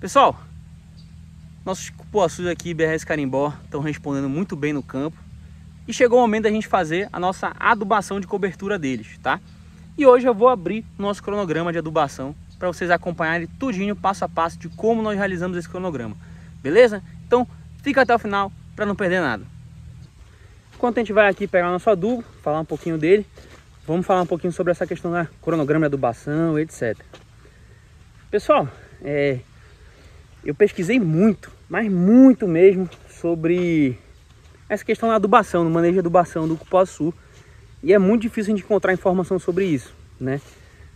Pessoal, nossos cupuaçus aqui, BRS Carimbó, estão respondendo muito bem no campo. E chegou o momento da gente fazer a nossa adubação de cobertura deles, tá? E hoje eu vou abrir o nosso cronograma de adubação para vocês acompanharem tudinho, passo a passo, de como nós realizamos esse cronograma. Beleza? Então, fica até o final para não perder nada. Enquanto a gente vai aqui pegar o nosso adubo, falar um pouquinho dele, vamos falar um pouquinho sobre essa questão da cronograma de adubação, etc. Pessoal, eu pesquisei muito, mas muito mesmo, sobre essa questão da adubação, no manejo de adubação do cupuaçu. E é muito difícil a gente encontrar informação sobre isso, né?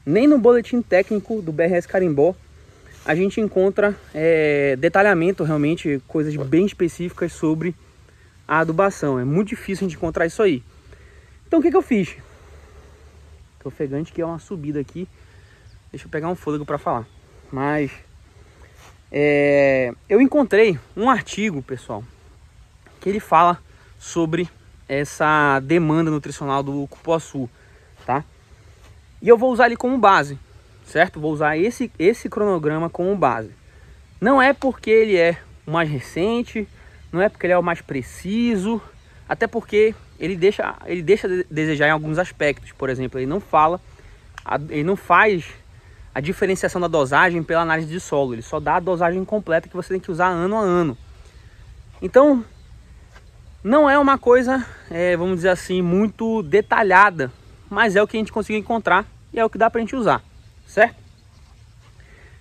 Nem no boletim técnico do BRS Carimbó a gente encontra detalhamento, realmente, coisas bem específicas sobre a adubação. É muito difícil a gente encontrar isso aí. Então o que eu fiz? Tô ofegante que é uma subida aqui. Deixa eu pegar um fôlego para falar. Mas eu encontrei um artigo, pessoal, que ele fala sobre essa demanda nutricional do cupuaçu, tá? E eu vou usar ele como base, certo? Vou usar esse cronograma como base. Não é porque ele é o mais recente, não é porque ele é o mais preciso, até porque ele deixa a desejar em alguns aspectos. Por exemplo, ele não faz a diferenciação da dosagem pela análise de solo, ele só dá a dosagem completa que você tem que usar ano a ano. Então, não é uma coisa, vamos dizer assim, muito detalhada, mas é o que a gente conseguiu encontrar e é o que dá pra gente usar, certo?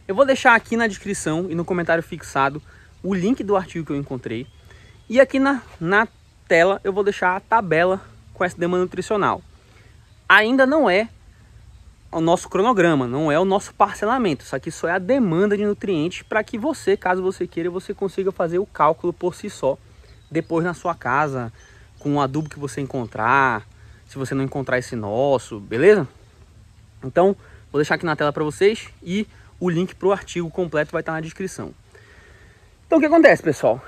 Eu vou deixar aqui na descrição e no comentário fixado o link do artigo que eu encontrei. E aqui na tela eu vou deixar a tabela com essa demanda nutricional. Ainda não é o nosso cronograma, não é o nosso parcelamento. Isso aqui só é a demanda de nutrientes para que você, caso você queira, você consiga fazer o cálculo por si só. Depois na sua casa, com o adubo que você encontrar, se você não encontrar esse nosso, beleza? Então, vou deixar aqui na tela para vocês e o link para o artigo completo vai estar na descrição. Então, o que acontece, pessoal?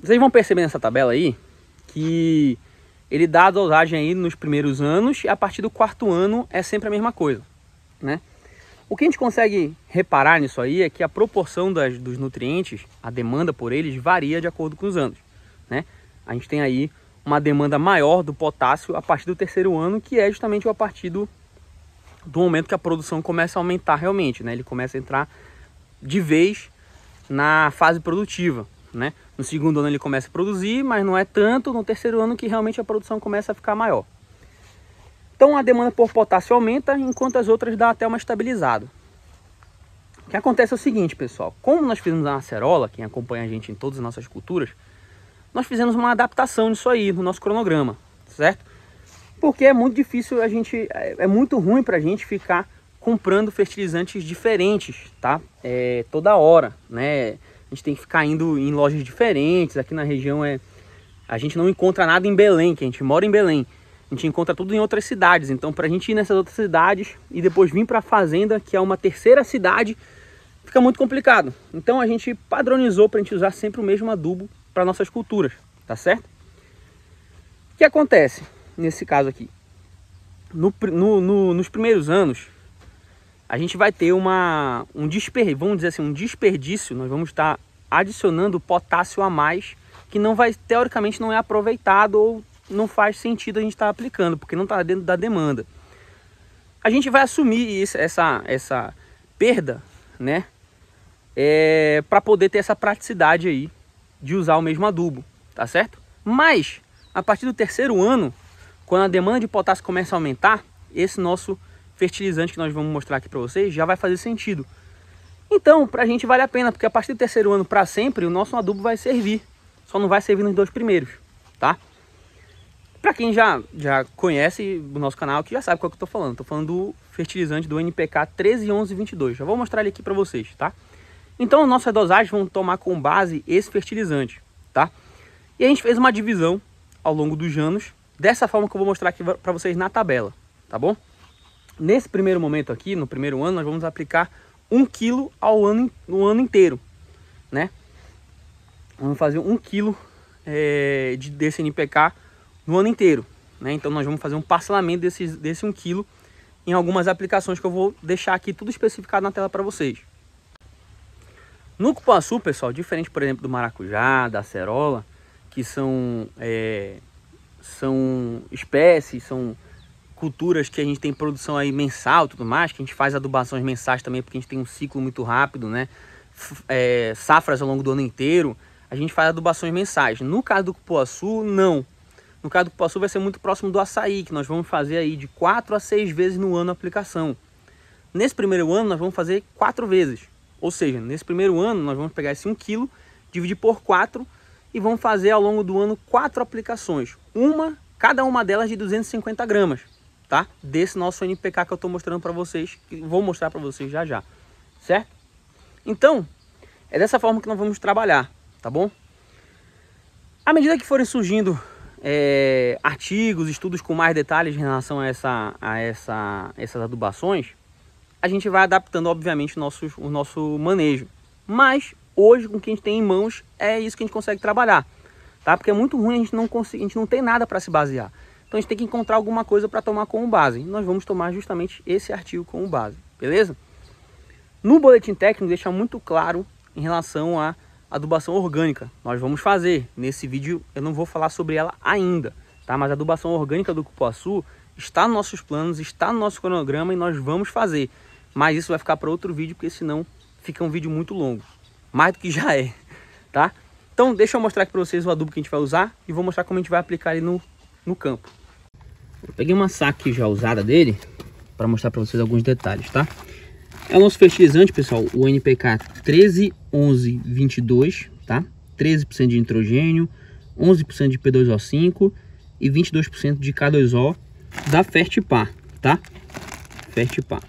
Vocês vão perceber nessa tabela aí que ele dá a dosagem aí nos primeiros anos e a partir do quarto ano é sempre a mesma coisa, né? O que a gente consegue reparar nisso aí é que a proporção dos nutrientes, a demanda por eles, varia de acordo com os anos, né? A gente tem aí uma demanda maior do potássio a partir do terceiro ano, que é justamente a partir do momento que a produção começa a aumentar realmente, né? Ele começa a entrar de vez na fase produtiva, né? No segundo ano ele começa a produzir, mas não é tanto. No terceiro ano que realmente a produção começa a ficar maior. Então a demanda por potássio aumenta, enquanto as outras dá até uma estabilizada. O que acontece é o seguinte, pessoal. Como nós fizemos a acerola, quem acompanha a gente em todas as nossas culturas, nós fizemos uma adaptação nisso aí, no nosso cronograma, certo? Porque é muito difícil é muito ruim pra gente ficar comprando fertilizantes diferentes, tá? Toda hora, né? A gente tem que ficar indo em lojas diferentes. Aqui na região a gente não encontra nada em Belém, que a gente mora em Belém. A gente encontra tudo em outras cidades. Então, para a gente ir nessas outras cidades e depois vir para a fazenda, que é uma terceira cidade, fica muito complicado. Então, a gente padronizou para a gente usar sempre o mesmo adubo para nossas culturas, tá certo? O que acontece nesse caso aqui? Nos primeiros anos, a gente vai ter um desperdício. Nós vamos estar adicionando potássio a mais, que teoricamente não é aproveitado ou não faz sentido a gente estar aplicando, porque não está dentro da demanda. A gente vai assumir essa perda, né? Para poder ter essa praticidade aí de usar o mesmo adubo, tá certo? Mas, a partir do terceiro ano, quando a demanda de potássio começa a aumentar, esse nosso fertilizante que nós vamos mostrar aqui para vocês já vai fazer sentido. Então, para a gente vale a pena, porque a partir do terceiro ano para sempre, o nosso adubo vai servir. Só não vai servir nos dois primeiros, tá? Para quem já conhece o nosso canal, que já sabe qual que eu estou falando. Estou falando do fertilizante do NPK 131122. Já vou mostrar ele aqui para vocês, tá? Então, nossas dosagens vão tomar como base esse fertilizante, tá? E a gente fez uma divisão ao longo dos anos, dessa forma que eu vou mostrar aqui para vocês na tabela, tá bom? Nesse primeiro momento aqui, no primeiro ano, nós vamos aplicar 1 kg no ano inteiro, né? Vamos fazer 1 kg desse NPK no ano inteiro, né? Então nós vamos fazer um parcelamento desse 1 kg em algumas aplicações que eu vou deixar aqui tudo especificado na tela para vocês. No cupuaçu, pessoal, diferente, por exemplo, do maracujá, da acerola, que são espécies, são culturas que a gente tem produção aí mensal e tudo mais, que a gente faz adubações mensais também, porque a gente tem um ciclo muito rápido, né? Safras ao longo do ano inteiro, a gente faz adubações mensais. No caso do cupuaçu, não. No caso do cupuaçu vai ser muito próximo do açaí, que nós vamos fazer aí de 4 a 6 vezes no ano a aplicação. Nesse primeiro ano nós vamos fazer 4 vezes. Ou seja, nesse primeiro ano nós vamos pegar esse 1 kg, dividir por 4 e vamos fazer ao longo do ano 4 aplicações. Cada uma delas de 250 gramas, tá? Desse nosso NPK que eu estou mostrando para vocês, que vou mostrar para vocês já já, certo? Então, é dessa forma que nós vamos trabalhar, tá bom? À medida que forem surgindo artigos, estudos com mais detalhes em relação a essas adubações, a gente vai adaptando, obviamente, o nosso manejo. Mas hoje, com o que a gente tem em mãos, é isso que a gente consegue trabalhar, tá? Porque é muito ruim, a gente não tem nada para se basear. Então a gente tem que encontrar alguma coisa para tomar como base. E nós vamos tomar justamente esse artigo como base, beleza? No boletim técnico deixa muito claro em relação à adubação orgânica. Nós vamos fazer. Nesse vídeo eu não vou falar sobre ela ainda, tá? Mas a adubação orgânica do cupuaçu está nos nossos planos, está no nosso cronograma e nós vamos fazer. Mas isso vai ficar para outro vídeo, porque senão fica um vídeo muito longo. Mais do que já é, tá? Então deixa eu mostrar aqui para vocês o adubo que a gente vai usar e vou mostrar como a gente vai aplicar ele no campo. Eu peguei uma saca já usada dele para mostrar para vocês alguns detalhes, tá? É o nosso fertilizante, pessoal, o NPK 131122, tá? 13% de nitrogênio, 11% de P2O5 e 22% de K2O da Fertipar, tá? Fertipar.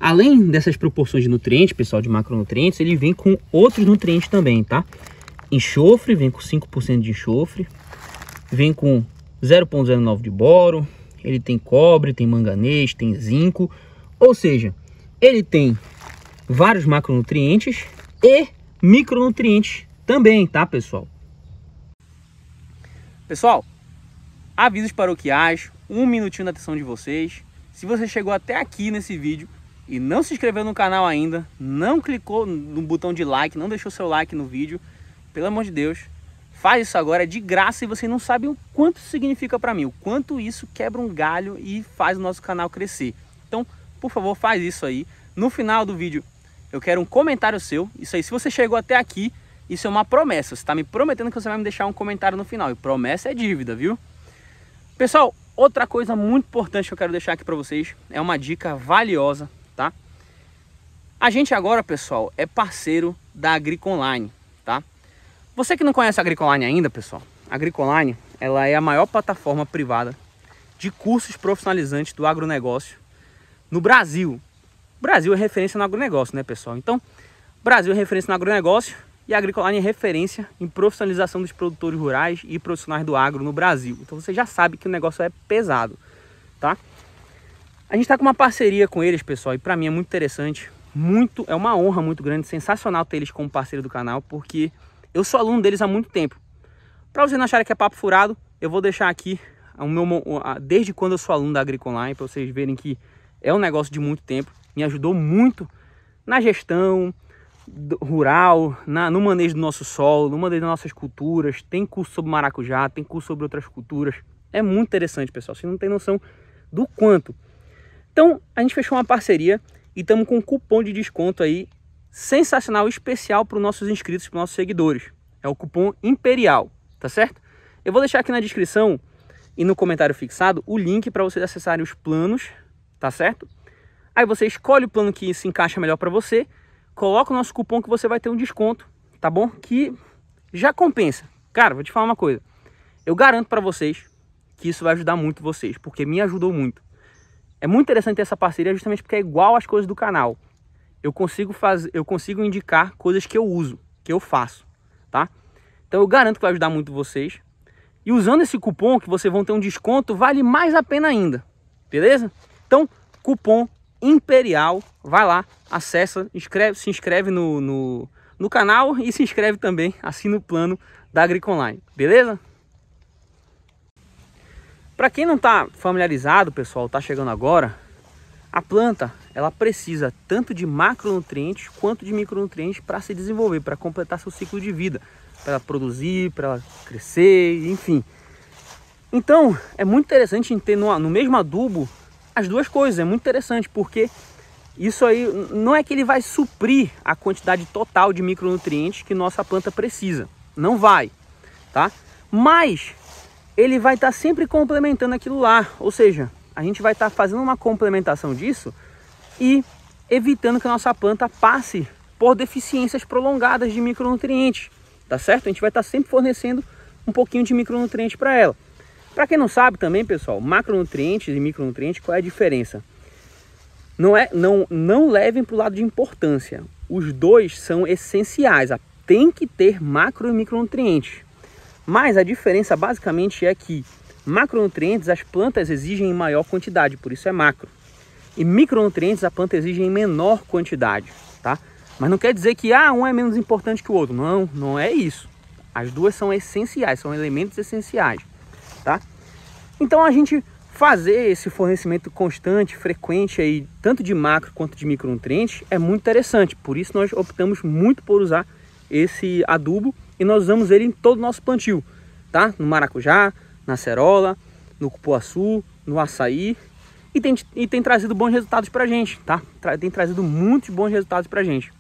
Além dessas proporções de nutrientes, pessoal, de macronutrientes, ele vem com outros nutrientes também, tá? Enxofre, vem com 5% de enxofre, vem com 0,09 de boro, ele tem cobre, tem manganês, tem zinco, ou seja, ele tem vários macronutrientes e micronutrientes também, tá, pessoal? Pessoal, avisos paroquiais, 1 minutinho da atenção de vocês. Se você chegou até aqui nesse vídeo e não se inscreveu no canal ainda, não clicou no botão de like, não deixou seu like no vídeo, pelo amor de Deus, faz isso agora, é de graça e você não sabe o quanto isso significa para mim, o quanto isso quebra um galho e faz o nosso canal crescer. Então, por favor, faz isso aí. No final do vídeo, eu quero um comentário seu. Isso aí, se você chegou até aqui, isso é uma promessa. Você está me prometendo que você vai me deixar um comentário no final. E promessa é dívida, viu? Pessoal, outra coisa muito importante que eu quero deixar aqui para vocês é uma dica valiosa, tá? A gente agora, pessoal, é parceiro da Agricoline, tá? Você que não conhece a Agricoline ainda, pessoal, a Agricoline, ela é a maior plataforma privada de cursos profissionalizantes do agronegócio no Brasil. O Brasil é referência no agronegócio, né, pessoal? Então, o Brasil é referência no agronegócio e a Agricoline é referência em profissionalização dos produtores rurais e profissionais do agro no Brasil. Então você já sabe que o negócio é pesado, tá? A gente está com uma parceria com eles, pessoal, e para mim é muito interessante, é uma honra muito grande, sensacional ter eles como parceiro do canal, porque eu sou aluno deles há muito tempo. Para vocês não acharem que é papo furado, eu vou deixar aqui desde quando eu sou aluno da Agricoline, para vocês verem que é um negócio de muito tempo, me ajudou muito na gestão rural, no manejo do nosso solo, no manejo das nossas culturas. Tem curso sobre maracujá, tem curso sobre outras culturas. É muito interessante, pessoal, vocês não tem noção do quanto. Então, a gente fechou uma parceria e estamos com um cupom de desconto aí sensacional, especial para os nossos inscritos, para os nossos seguidores. É o cupom Imperial, tá certo? Eu vou deixar aqui na descrição e no comentário fixado o link para vocês acessarem os planos, tá certo? Aí você escolhe o plano que se encaixa melhor para você, coloca o nosso cupom que você vai ter um desconto, tá bom? Que já compensa. Cara, vou te falar uma coisa. Eu garanto para vocês que isso vai ajudar muito vocês, porque me ajudou muito. É muito interessante ter essa parceria justamente porque é igual às coisas do canal. Eu consigo indicar coisas que eu uso, que eu faço, tá? Então eu garanto que vai ajudar muito vocês. E usando esse cupom que vocês vão ter um desconto, vale mais a pena ainda, beleza? Então, cupom Imperial, vai lá, acessa, se inscreve no canal e se inscreve também, assina o plano da Agricoline, beleza? Para quem não está familiarizado, pessoal, está chegando agora, a planta ela precisa tanto de macronutrientes quanto de micronutrientes para se desenvolver, para completar seu ciclo de vida, para ela produzir, para ela crescer, enfim. Então, é muito interessante ter no mesmo adubo as duas coisas. É muito interessante porque isso aí não é que ele vai suprir a quantidade total de micronutrientes que nossa planta precisa. Não vai, tá? Mas ele vai estar sempre complementando aquilo lá. Ou seja, a gente vai estar fazendo uma complementação disso e evitando que a nossa planta passe por deficiências prolongadas de micronutrientes, tá certo? A gente vai estar sempre fornecendo um pouquinho de micronutrientes para ela. Para quem não sabe também, pessoal, macronutrientes e micronutrientes, qual é a diferença? Não levem para o lado de importância. Os dois são essenciais. Tem que ter macro e micronutrientes. Mas a diferença basicamente é que macronutrientes as plantas exigem em maior quantidade, por isso é macro. E micronutrientes a planta exige em menor quantidade, tá? Mas não quer dizer que um é menos importante que o outro. Não, não é isso. As duas são essenciais, são elementos essenciais, tá? Então a gente fazer esse fornecimento constante, frequente aí, tanto de macro quanto de micronutrientes, é muito interessante. Por isso nós optamos muito por usar esse adubo e nós usamos ele em todo o nosso plantio, tá? No maracujá, na acerola, no cupuaçu, no açaí, e tem trazido bons resultados pra gente, tá? Tem trazido muitos bons resultados pra gente.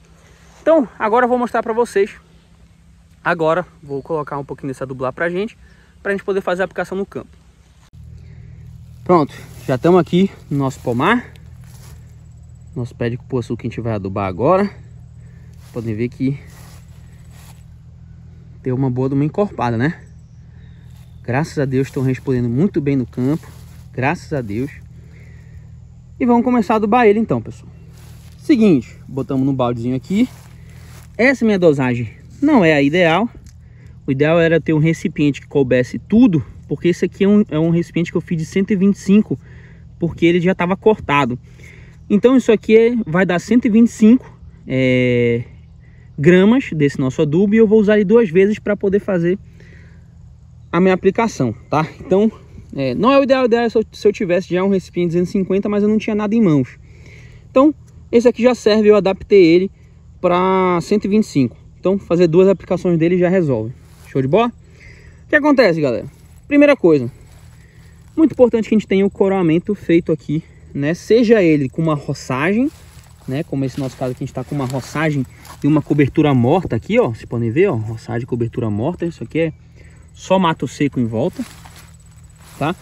Então, agora eu vou mostrar pra vocês. Agora, vou colocar um pouquinho desse adubo lá pra gente poder fazer a aplicação no campo. Pronto, já estamos aqui no nosso pomar. Nosso pé de cupuaçu que a gente vai adubar agora. Podem ver que deu uma boa de uma encorpada, né? Graças a Deus estão respondendo muito bem no campo. Graças a Deus. E vamos começar a adubar ele então, pessoal. Seguinte, botamos no baldezinho aqui. Essa minha dosagem não é a ideal. O ideal era ter um recipiente que coubesse tudo, porque esse aqui é um recipiente que eu fiz de 125, porque ele já estava cortado. Então isso aqui vai dar 125 gramas desse nosso adubo, e eu vou usar ele 2 vezes para poder fazer a minha aplicação, tá? Então não é o ideal se eu tivesse já um recipiente de 250, mas eu não tinha nada em mãos. Então esse aqui já serve, eu adaptei ele para 125. Então fazer 2 aplicações dele já resolve. Show de bola? O que acontece, galera? Primeira coisa, muito importante que a gente tenha o coroamento feito aqui, né? Seja ele com uma roçagem, né? Como esse nosso caso aqui, a gente está com uma roçagem e uma cobertura morta aqui, ó. Vocês podem ver, ó, roçagem e cobertura morta. Isso aqui é só mato seco em volta, tá?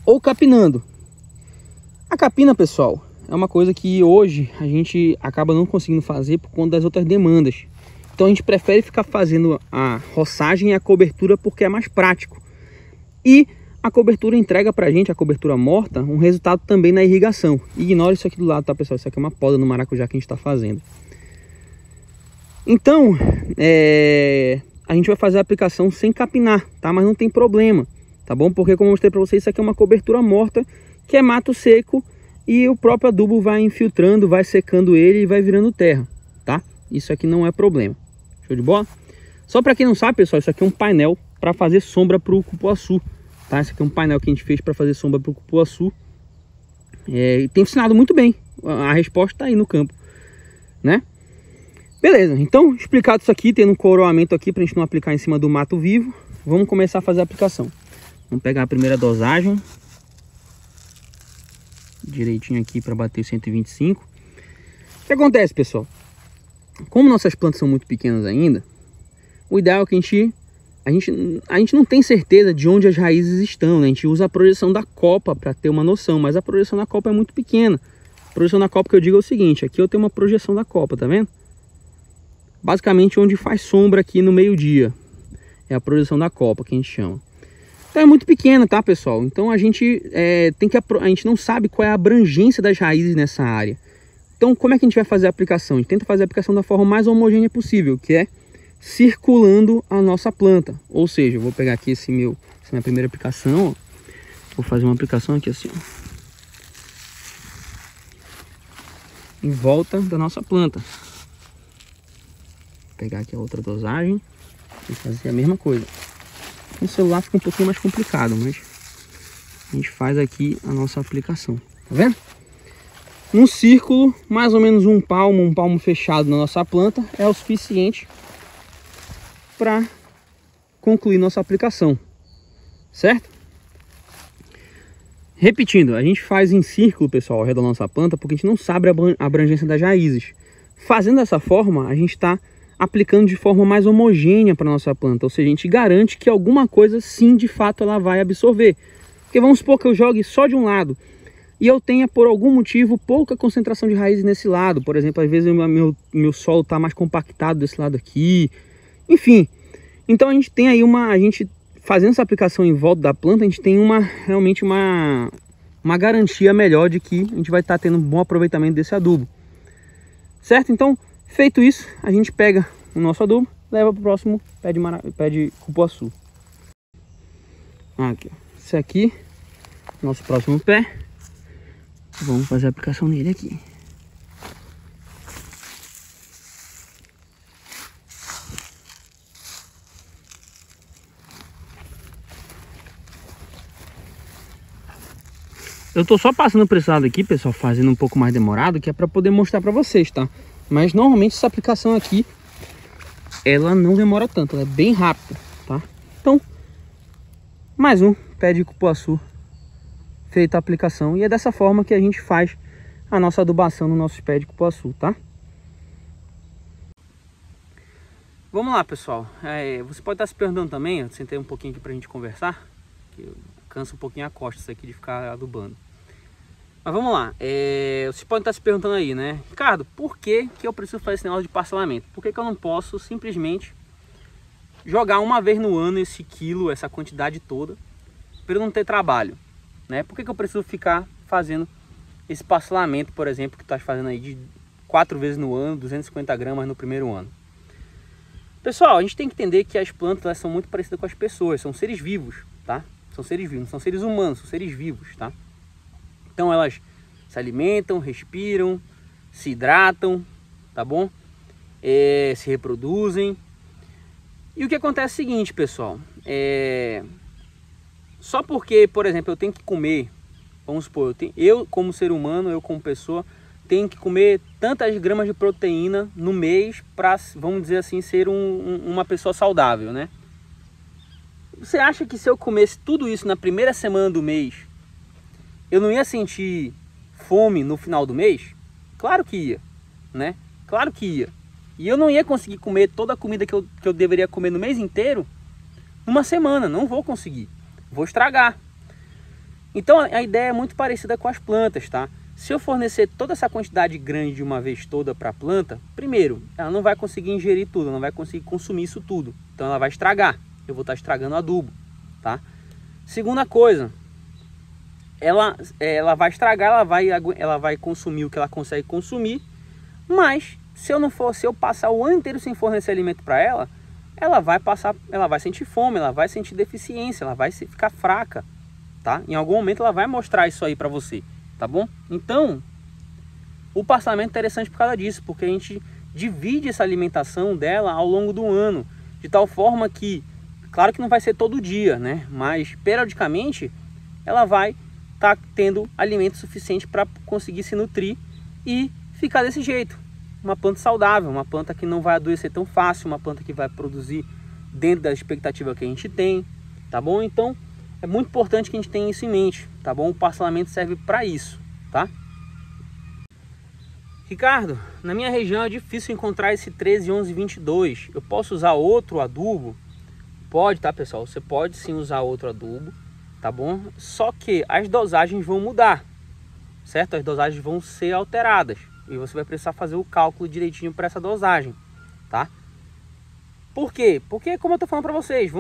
Ou capinando. A capina, pessoal, é uma coisa que hoje a gente acaba não conseguindo fazer por conta das outras demandas. Então a gente prefere ficar fazendo a roçagem e a cobertura porque é mais prático. E a cobertura entrega pra gente, a cobertura morta, um resultado também na irrigação. Ignora isso aqui do lado, tá, pessoal? Isso aqui é uma poda no maracujá que a gente tá fazendo. Então, a gente vai fazer a aplicação sem capinar, tá? Mas não tem problema, tá bom? Porque, como eu mostrei pra vocês, isso aqui é uma cobertura morta, que é mato seco, e o próprio adubo vai infiltrando, vai secando ele e vai virando terra, tá? Isso aqui não é problema. Show de bola? Só pra quem não sabe, pessoal, isso aqui é um painel para fazer sombra pro cupuaçu, tá? Esse aqui é um painel que a gente fez para fazer sombra pro cupuaçu. Tem funcionado muito bem. A resposta tá aí no campo, né? Beleza, então explicado isso aqui, tendo um coroamento aqui pra gente não aplicar em cima do mato vivo, vamos começar a fazer a aplicação. Vamos pegar a primeira dosagem direitinho aqui para bater 125. O que acontece, pessoal? Como nossas plantas são muito pequenas ainda, o ideal é que a gente não tem certeza de onde as raízes estão, né? A gente usa a projeção da copa para ter uma noção, mas a projeção da copa é muito pequena. A projeção da copa que eu digo é o seguinte, aqui eu tenho uma projeção da copa, tá vendo? Basicamente onde faz sombra aqui no meio-dia. É a projeção da copa que a gente chama. Então é muito pequena, tá, pessoal? Então a gente a gente não sabe qual é a abrangência das raízes nessa área. Então como é que a gente vai fazer a aplicação? A gente tenta fazer a aplicação da forma mais homogênea possível, que é circulando a nossa planta. Ou seja, eu vou pegar aqui essa minha primeira aplicação, ó. Vou fazer uma aplicação aqui assim, ó, em volta da nossa planta. Vou pegar aqui a outra dosagem e fazer a mesma coisa. No celular fica um pouquinho mais complicado, mas a gente faz aqui a nossa aplicação, tá vendo? num círculo, mais ou menos um palmo fechado na nossa planta é o suficiente para concluir nossa aplicação, certo? Repetindo, a gente faz em círculo, pessoal, ao redor da nossa planta, porque a gente não sabe a abrangência das raízes. Fazendo dessa forma, a gente está aplicando de forma mais homogênea para nossa planta, ou seja, a gente garante que alguma coisa sim, de fato, ela vai absorver. Porque vamos supor que eu jogue só de um lado e eu tenha, por algum motivo, pouca concentração de raízes nesse lado. Por exemplo, às vezes meu solo está mais compactado desse lado aqui. Enfim, então a gente tem aí fazendo essa aplicação em volta da planta, a gente tem realmente uma garantia melhor de que a gente vai estar tendo um bom aproveitamento desse adubo. Certo? Então, feito isso, a gente pega o nosso adubo, leva para o próximo pé de cupuaçu. Aqui, ó. Esse aqui, nosso próximo pé. Vamos fazer a aplicação nele aqui. Eu tô só passando por esse lado aqui, pessoal, fazendo um pouco mais demorado, que é para poder mostrar para vocês, tá? Mas normalmente essa aplicação aqui, ela não demora tanto, ela é bem rápida, tá? Então, mais um pé de cupuaçu feita a aplicação, e é dessa forma que a gente faz a nossa adubação no nosso pé de cupuaçu, tá? Vamos lá, pessoal. Você pode estar se perguntando também, eu sentei um pouquinho aqui pra gente conversar, que cansa um pouquinho a costa isso aqui de ficar adubando. Mas vamos lá, você pode estar se perguntando aí, né? Ricardo, por que eu preciso fazer esse negócio de parcelamento? Por que eu não posso simplesmente jogar uma vez no ano esse quilo, essa quantidade toda, para eu não ter trabalho, né? Por que eu preciso ficar fazendo esse parcelamento, por exemplo, que tu estás fazendo aí de 4 vezes no ano, 250 gramas no primeiro ano? Pessoal, a gente tem que entender que as plantas, elas são muito parecidas com as pessoas, são seres vivos, tá? São seres vivos, não são seres humanos, são seres vivos, tá? Então elas se alimentam, respiram, se hidratam, tá bom? Se reproduzem. E o que acontece é o seguinte, pessoal, só porque, por exemplo, eu tenho que comer, vamos supor, eu como ser humano, eu como pessoa, tenho que comer tantas gramas de proteína no mês para, vamos dizer assim, ser uma pessoa saudável, né? Você acha que se eu comesse tudo isso na primeira semana do mês, eu não ia sentir fome no final do mês? Claro que ia, né? Claro que ia. E eu não ia conseguir comer toda a comida que eu deveria comer no mês inteiro numa semana. Não vou conseguir. Vou estragar. Então a ideia é muito parecida com as plantas, tá? Se eu fornecer toda essa quantidade grande de uma vez toda para a planta, primeiro, ela não vai conseguir ingerir tudo, ela não vai conseguir consumir isso tudo. Então ela vai estragar. Eu vou estar estragando o adubo, tá? Segunda coisa, ela vai estragar, ela vai consumir o que ela consegue consumir, mas se eu passar o ano inteiro sem fornecer alimento para ela, ela vai sentir fome, ela vai sentir deficiência, ela vai ficar fraca, tá? Em algum momento ela vai mostrar isso aí para você, tá bom? Então, o parcelamento é interessante por causa disso, porque a gente divide essa alimentação dela ao longo do ano, de tal forma que, claro que não vai ser todo dia, né? Mas periodicamente ela vai estar tendo alimento suficiente para conseguir se nutrir e ficar desse jeito. Uma planta saudável, uma planta que não vai adoecer tão fácil, uma planta que vai produzir dentro da expectativa que a gente tem, tá bom? Então é muito importante que a gente tenha isso em mente, tá bom? O parcelamento serve para isso, tá? Ricardo, na minha região é difícil encontrar esse 131122. Eu posso usar outro adubo? Pode, tá, pessoal? Você pode sim usar outro adubo, tá bom? Só que as dosagens vão mudar, certo? As dosagens vão ser alteradas e você vai precisar fazer o cálculo direitinho para essa dosagem, tá? Por quê? Porque, como eu tô falando para vocês,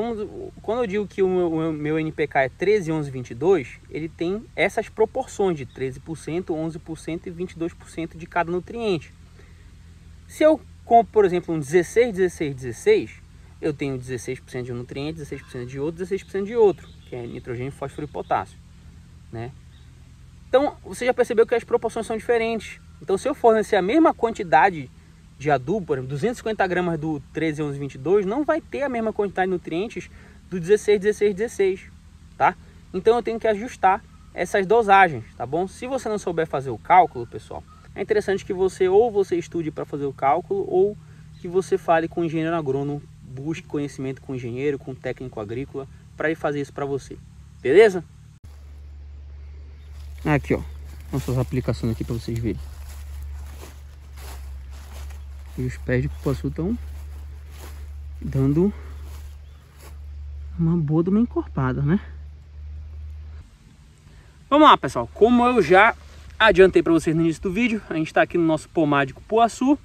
quando eu digo que o meu NPK é 131122, ele tem essas proporções de 13%, 11% e 22% de cada nutriente. Se eu compro, por exemplo, um 16, 16, 16, eu tenho 16% de um nutriente, 16% de outro, 16% de outro, que é nitrogênio, fósforo e potássio, né? Então, você já percebeu que as proporções são diferentes. Então, se eu fornecer a mesma quantidade de adubo, por exemplo, 250 gramas do 131122, não vai ter a mesma quantidade de nutrientes do 16, 16, 16, tá? Então, eu tenho que ajustar essas dosagens, tá bom? Se você não souber fazer o cálculo, pessoal, é interessante que você estude para fazer o cálculo, ou que você fale com o engenheiro agrônomo, busque conhecimento com o engenheiro, com o técnico agrícola, para ele fazer isso para você, beleza? Aqui, ó, nossas aplicações aqui para vocês verem. E os pés de cupuaçu estão dando uma boa de uma encorpada, né? Vamos lá, pessoal. Como eu já adiantei para vocês no início do vídeo, a gente está aqui no nosso pomar de cupuaçu,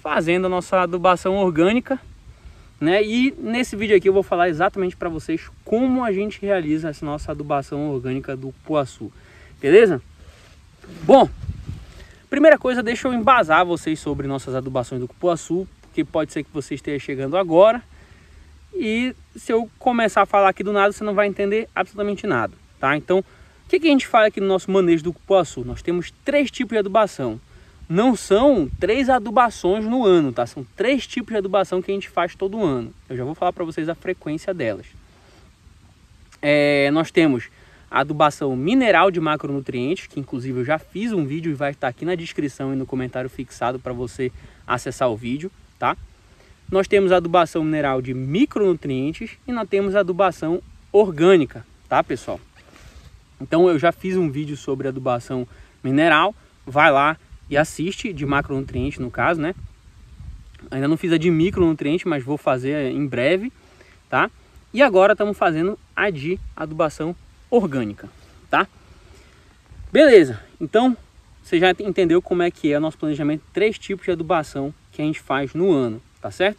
fazendo a nossa adubação orgânica, né? E nesse vídeo aqui eu vou falar exatamente para vocês como a gente realiza essa nossa adubação orgânica do cupuaçu, beleza? Bom, primeira coisa, deixa eu embasar vocês sobre nossas adubações do cupuaçu, porque pode ser que você esteja chegando agora e se eu começar a falar aqui do nada, você não vai entender absolutamente nada, tá? Então, o que a gente faz aqui no nosso manejo do cupuaçu? Nós temos 3 tipos de adubação. Não são 3 adubações no ano, tá? São 3 tipos de adubação que a gente faz todo ano. Eu já vou falar para vocês a frequência delas. Nós temos a adubação mineral de macronutrientes, que inclusive eu já fiz um vídeo e vai estar aqui na descrição e no comentário fixado para você acessar o vídeo, tá? Nós temos a adubação mineral de micronutrientes e nós temos a adubação orgânica, tá, pessoal? Então eu já fiz um vídeo sobre adubação mineral, vai lá e assiste, de macronutriente no caso, né? Ainda não fiz a de micronutriente, mas vou fazer em breve, tá? E agora estamos fazendo a de adubação orgânica, tá? Beleza, então você já entendeu como é que é o nosso planejamento, 3 tipos de adubação que a gente faz no ano, tá certo?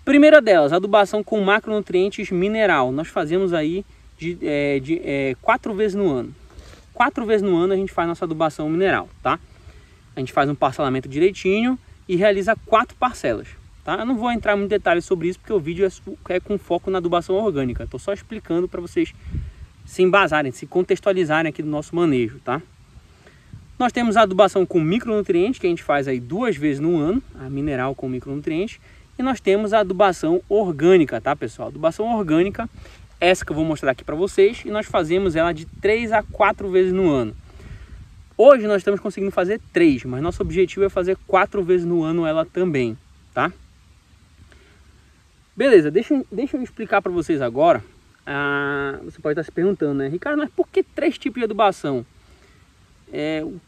Primeira delas, adubação com macronutrientes mineral. Nós fazemos aí 4 vezes no ano. 4 vezes no ano a gente faz nossa adubação mineral, tá? A gente faz um parcelamento direitinho e realiza 4 parcelas, tá? Eu não vou entrar em detalhes sobre isso porque o vídeo é com foco na adubação orgânica. Estou só explicando para vocês se embasarem, se contextualizarem aqui do nosso manejo, tá? Nós temos a adubação com micronutrientes, que a gente faz aí 2 vezes no ano, a mineral com micronutrientes. E nós temos a adubação orgânica, tá, pessoal? A adubação orgânica, essa que eu vou mostrar aqui para vocês, e nós fazemos ela de 3 a 4 vezes no ano. Hoje nós estamos conseguindo fazer 3, mas nosso objetivo é fazer 4 vezes no ano ela também, tá? Beleza, deixa eu explicar para vocês agora. Você pode estar se perguntando, né, Ricardo, mas por que 3 tipos de adubação?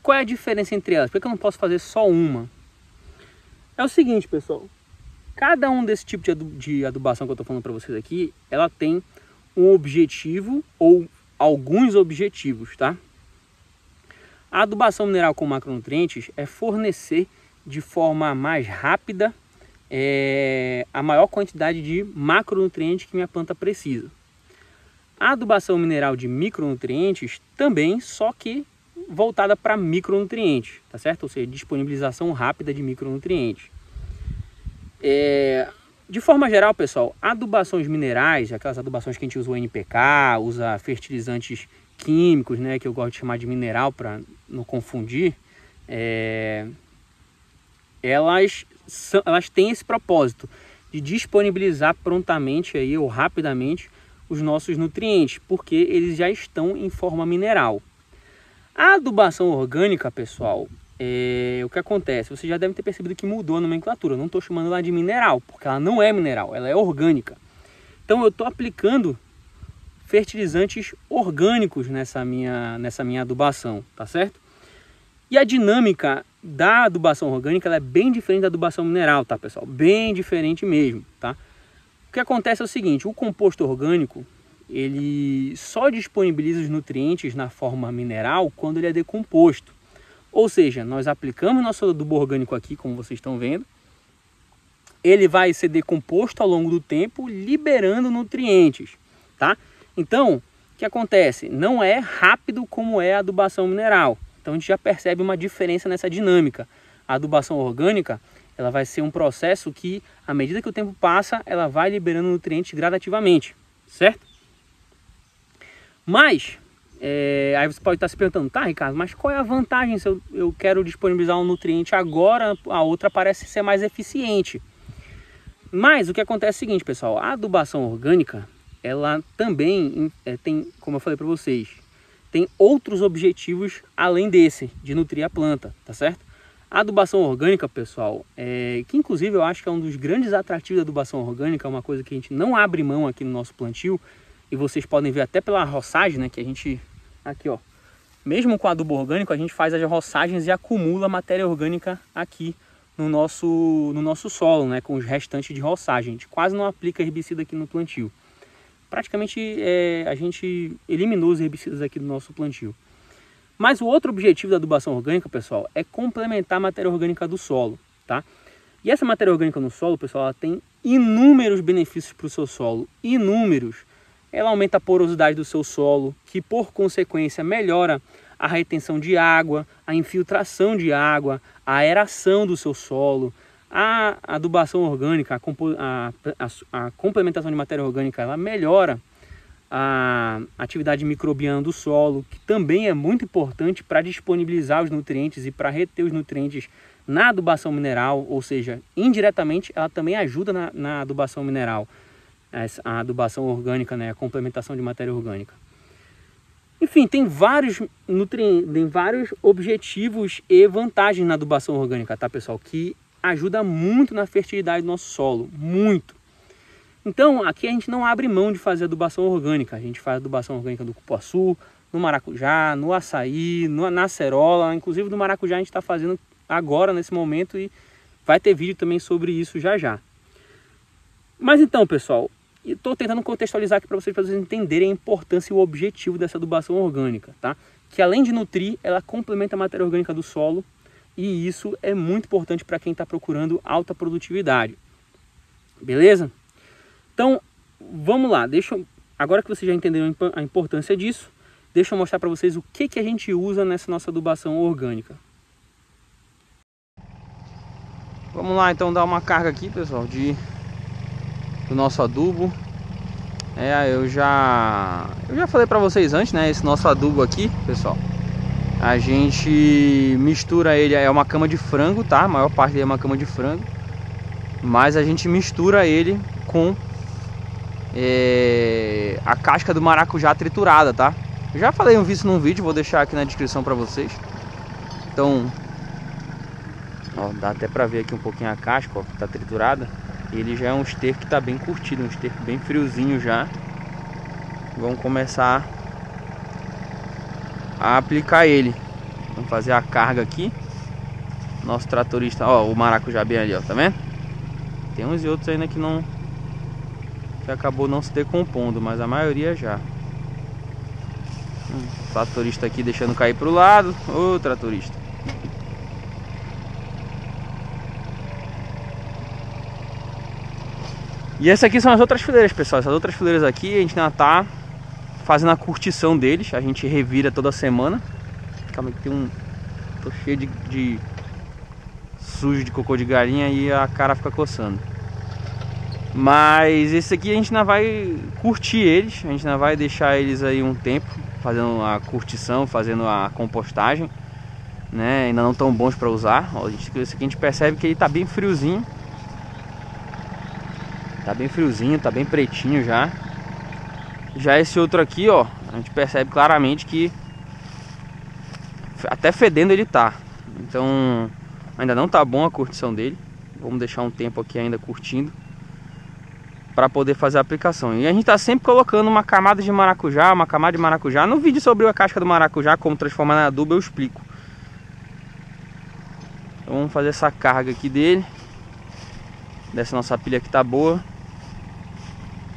Qual é a diferença entre elas? Por que eu não posso fazer só uma? É o seguinte, pessoal. Cada um desse tipo de adubação que eu estou falando para vocês aqui, ela tem um objetivo ou alguns objetivos, tá? A adubação mineral com macronutrientes é fornecer de forma mais rápida a maior quantidade de macronutrientes que minha planta precisa. A adubação mineral de micronutrientes também, só que voltada para micronutrientes, tá certo? Ou seja, disponibilização rápida de micronutrientes. De forma geral, pessoal, adubações minerais, aquelas adubações que a gente usa o NPK, usa fertilizantes químicos, né, que eu gosto de chamar de mineral para não confundir, elas têm esse propósito de disponibilizar prontamente aí, ou rapidamente os nossos nutrientes, porque eles já estão em forma mineral. A adubação orgânica, pessoal, o que acontece? Você já deve ter percebido que mudou a nomenclatura. Eu não estou chamando ela de mineral, porque ela não é mineral, ela é orgânica. Então eu estou aplicando fertilizantes orgânicos nessa minha adubação, tá certo? E a dinâmica da adubação orgânica ela é bem diferente da adubação mineral, tá, pessoal? Bem diferente mesmo, tá? O que acontece é o seguinte, o composto orgânico, ele só disponibiliza os nutrientes na forma mineral quando ele é decomposto. Ou seja, nós aplicamos nosso adubo orgânico aqui, como vocês estão vendo. Ele vai ser decomposto ao longo do tempo, liberando nutrientes, tá? Então, o que acontece? Não é rápido como é a adubação mineral. Então, a gente já percebe uma diferença nessa dinâmica. A adubação orgânica, ela vai ser um processo que, à medida que o tempo passa, ela vai liberando nutrientes gradativamente, certo? Mas, aí você pode estar se perguntando, tá, Ricardo, mas qual é a vantagem se eu quero disponibilizar um nutriente agora, a outra parece ser mais eficiente? Mas o que acontece é o seguinte, pessoal, a adubação orgânica, ela também tem, como eu falei para vocês, tem outros objetivos além desse, de nutrir a planta, tá certo? A adubação orgânica, pessoal, que inclusive eu acho que é um dos grandes atrativos da adubação orgânica, é uma coisa que a gente não abre mão aqui no nosso plantio, e vocês podem ver até pela roçagem, né, que a gente, aqui ó, mesmo com adubo orgânico, a gente faz as roçagens e acumula matéria orgânica aqui no nosso solo, né, com os restantes de roçagem. A gente quase não aplica herbicida aqui no plantio. Praticamente a gente eliminou os herbicidas aqui do nosso plantio. Mas o outro objetivo da adubação orgânica, pessoal, é complementar a matéria orgânica do solo, tá? E essa matéria orgânica no solo, pessoal, ela tem inúmeros benefícios para o seu solo, inúmeros. Ela aumenta a porosidade do seu solo, que por consequência melhora a retenção de água, a infiltração de água, a aeração do seu solo. A adubação orgânica, a complementação de matéria orgânica, ela melhora a atividade microbiana do solo, que também é muito importante para disponibilizar os nutrientes e para reter os nutrientes na adubação mineral, ou seja, indiretamente ela também ajuda na adubação mineral, a adubação orgânica, né, a complementação de matéria orgânica. Enfim, tem vários nutrientes, tem vários objetivos e vantagens na adubação orgânica, tá, pessoal? Que ajuda muito na fertilidade do nosso solo, muito. Então, aqui a gente não abre mão de fazer adubação orgânica. A gente faz adubação orgânica do cupuaçu, no maracujá, no açaí, na acerola. Inclusive do maracujá a gente está fazendo agora, nesse momento, e vai ter vídeo também sobre isso já já. Mas então, pessoal, estou tentando contextualizar aqui para vocês entenderem a importância e o objetivo dessa adubação orgânica, tá? Que além de nutrir, ela complementa a matéria orgânica do solo, e isso é muito importante para quem está procurando alta produtividade. Beleza? Então, vamos lá. Agora que vocês já entenderam a importância disso, deixa eu mostrar para vocês o que a gente usa nessa nossa adubação orgânica. Vamos lá, então, dar uma carga aqui, pessoal, do nosso adubo. Eu já falei para vocês antes, né? Esse nosso adubo aqui, pessoal, a gente mistura ele, é uma cama de frango, tá? A maior parte dele é uma cama de frango, mas a gente mistura ele com a casca do maracujá triturada, tá? Eu já falei isso num vídeo, vou deixar aqui na descrição para vocês. Então, ó, dá até para ver aqui um pouquinho a casca, ó, que tá triturada. Ele já é um esterco que tá bem curtido, um esterco bem friozinho já. Vamos começar a aplicar ele. Vamos fazer a carga aqui. Nosso tratorista, ó, o maracujá bem ali, ó, tá vendo? Tem uns e outros ainda que acabou não se decompondo, mas a maioria já. Tratorista aqui deixando cair pro lado. Ô, tratorista. E essas aqui são as outras fileiras, pessoal. Essas outras fileiras aqui a gente ainda tá fazendo a curtição deles. A gente revira toda semana. Calma que tem tô cheio de sujo de cocô de galinha e a cara fica coçando. Mas esse aqui a gente ainda vai curtir eles. A gente ainda vai deixar eles aí um tempo fazendo a curtição, fazendo a compostagem, né? Ainda não tão bons para usar. Ó, esse aqui a gente percebe que ele tá bem friozinho. Tá bem friozinho, tá bem pretinho já. Já esse outro aqui, ó, a gente percebe claramente que até fedendo ele tá. Então ainda não tá bom a curtição dele. Vamos deixar um tempo aqui ainda curtindo para poder fazer a aplicação. E a gente tá sempre colocando uma camada de maracujá, No vídeo sobre a casca do maracujá, como transformar na adubo, eu explico. Então vamos fazer essa carga aqui dele. Dessa nossa pilha que tá boa.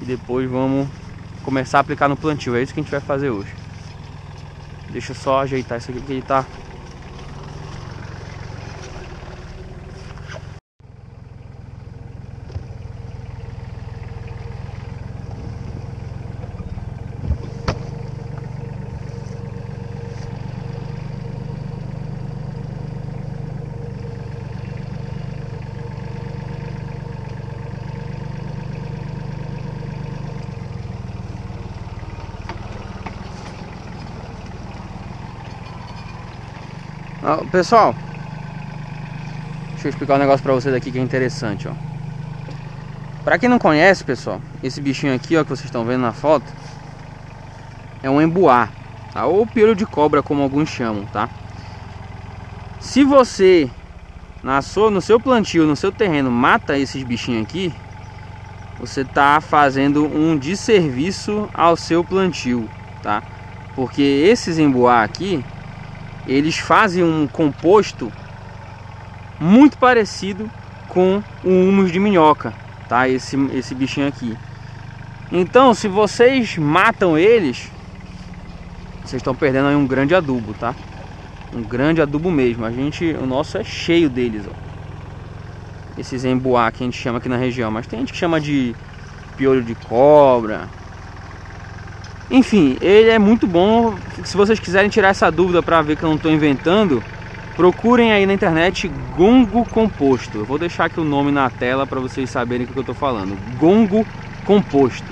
E depois vamos começar a aplicar no plantio. É isso que a gente vai fazer hoje. Deixa eu só ajeitar isso aqui que ele tá... Pessoal, deixa eu explicar um negócio pra vocês aqui que é interessante, ó. Pra quem não conhece, pessoal, esse bichinho aqui, ó, que vocês estão vendo na foto, é um embuá. tá? Ou piolho de cobra, como alguns chamam, tá? Se você no seu plantio, no seu terreno, mata esses bichinhos aqui, você tá fazendo um desserviço ao seu plantio, tá? Porque esses emboá aqui, eles fazem um composto muito parecido com o humus de minhoca, tá? Esse bichinho aqui. Então, se vocês matam eles, vocês estão perdendo aí um grande adubo, tá? Um grande adubo mesmo. O nosso é cheio deles, ó. Esses emboá que a gente chama aqui na região, mas tem gente que chama de piolho de cobra. Enfim, ele é muito bom. Se vocês quiserem tirar essa dúvida para ver que eu não estou inventando, procurem aí na internet gongo composto. Eu vou deixar aqui o nome na tela para vocês saberem o que eu estou falando. Gongo composto,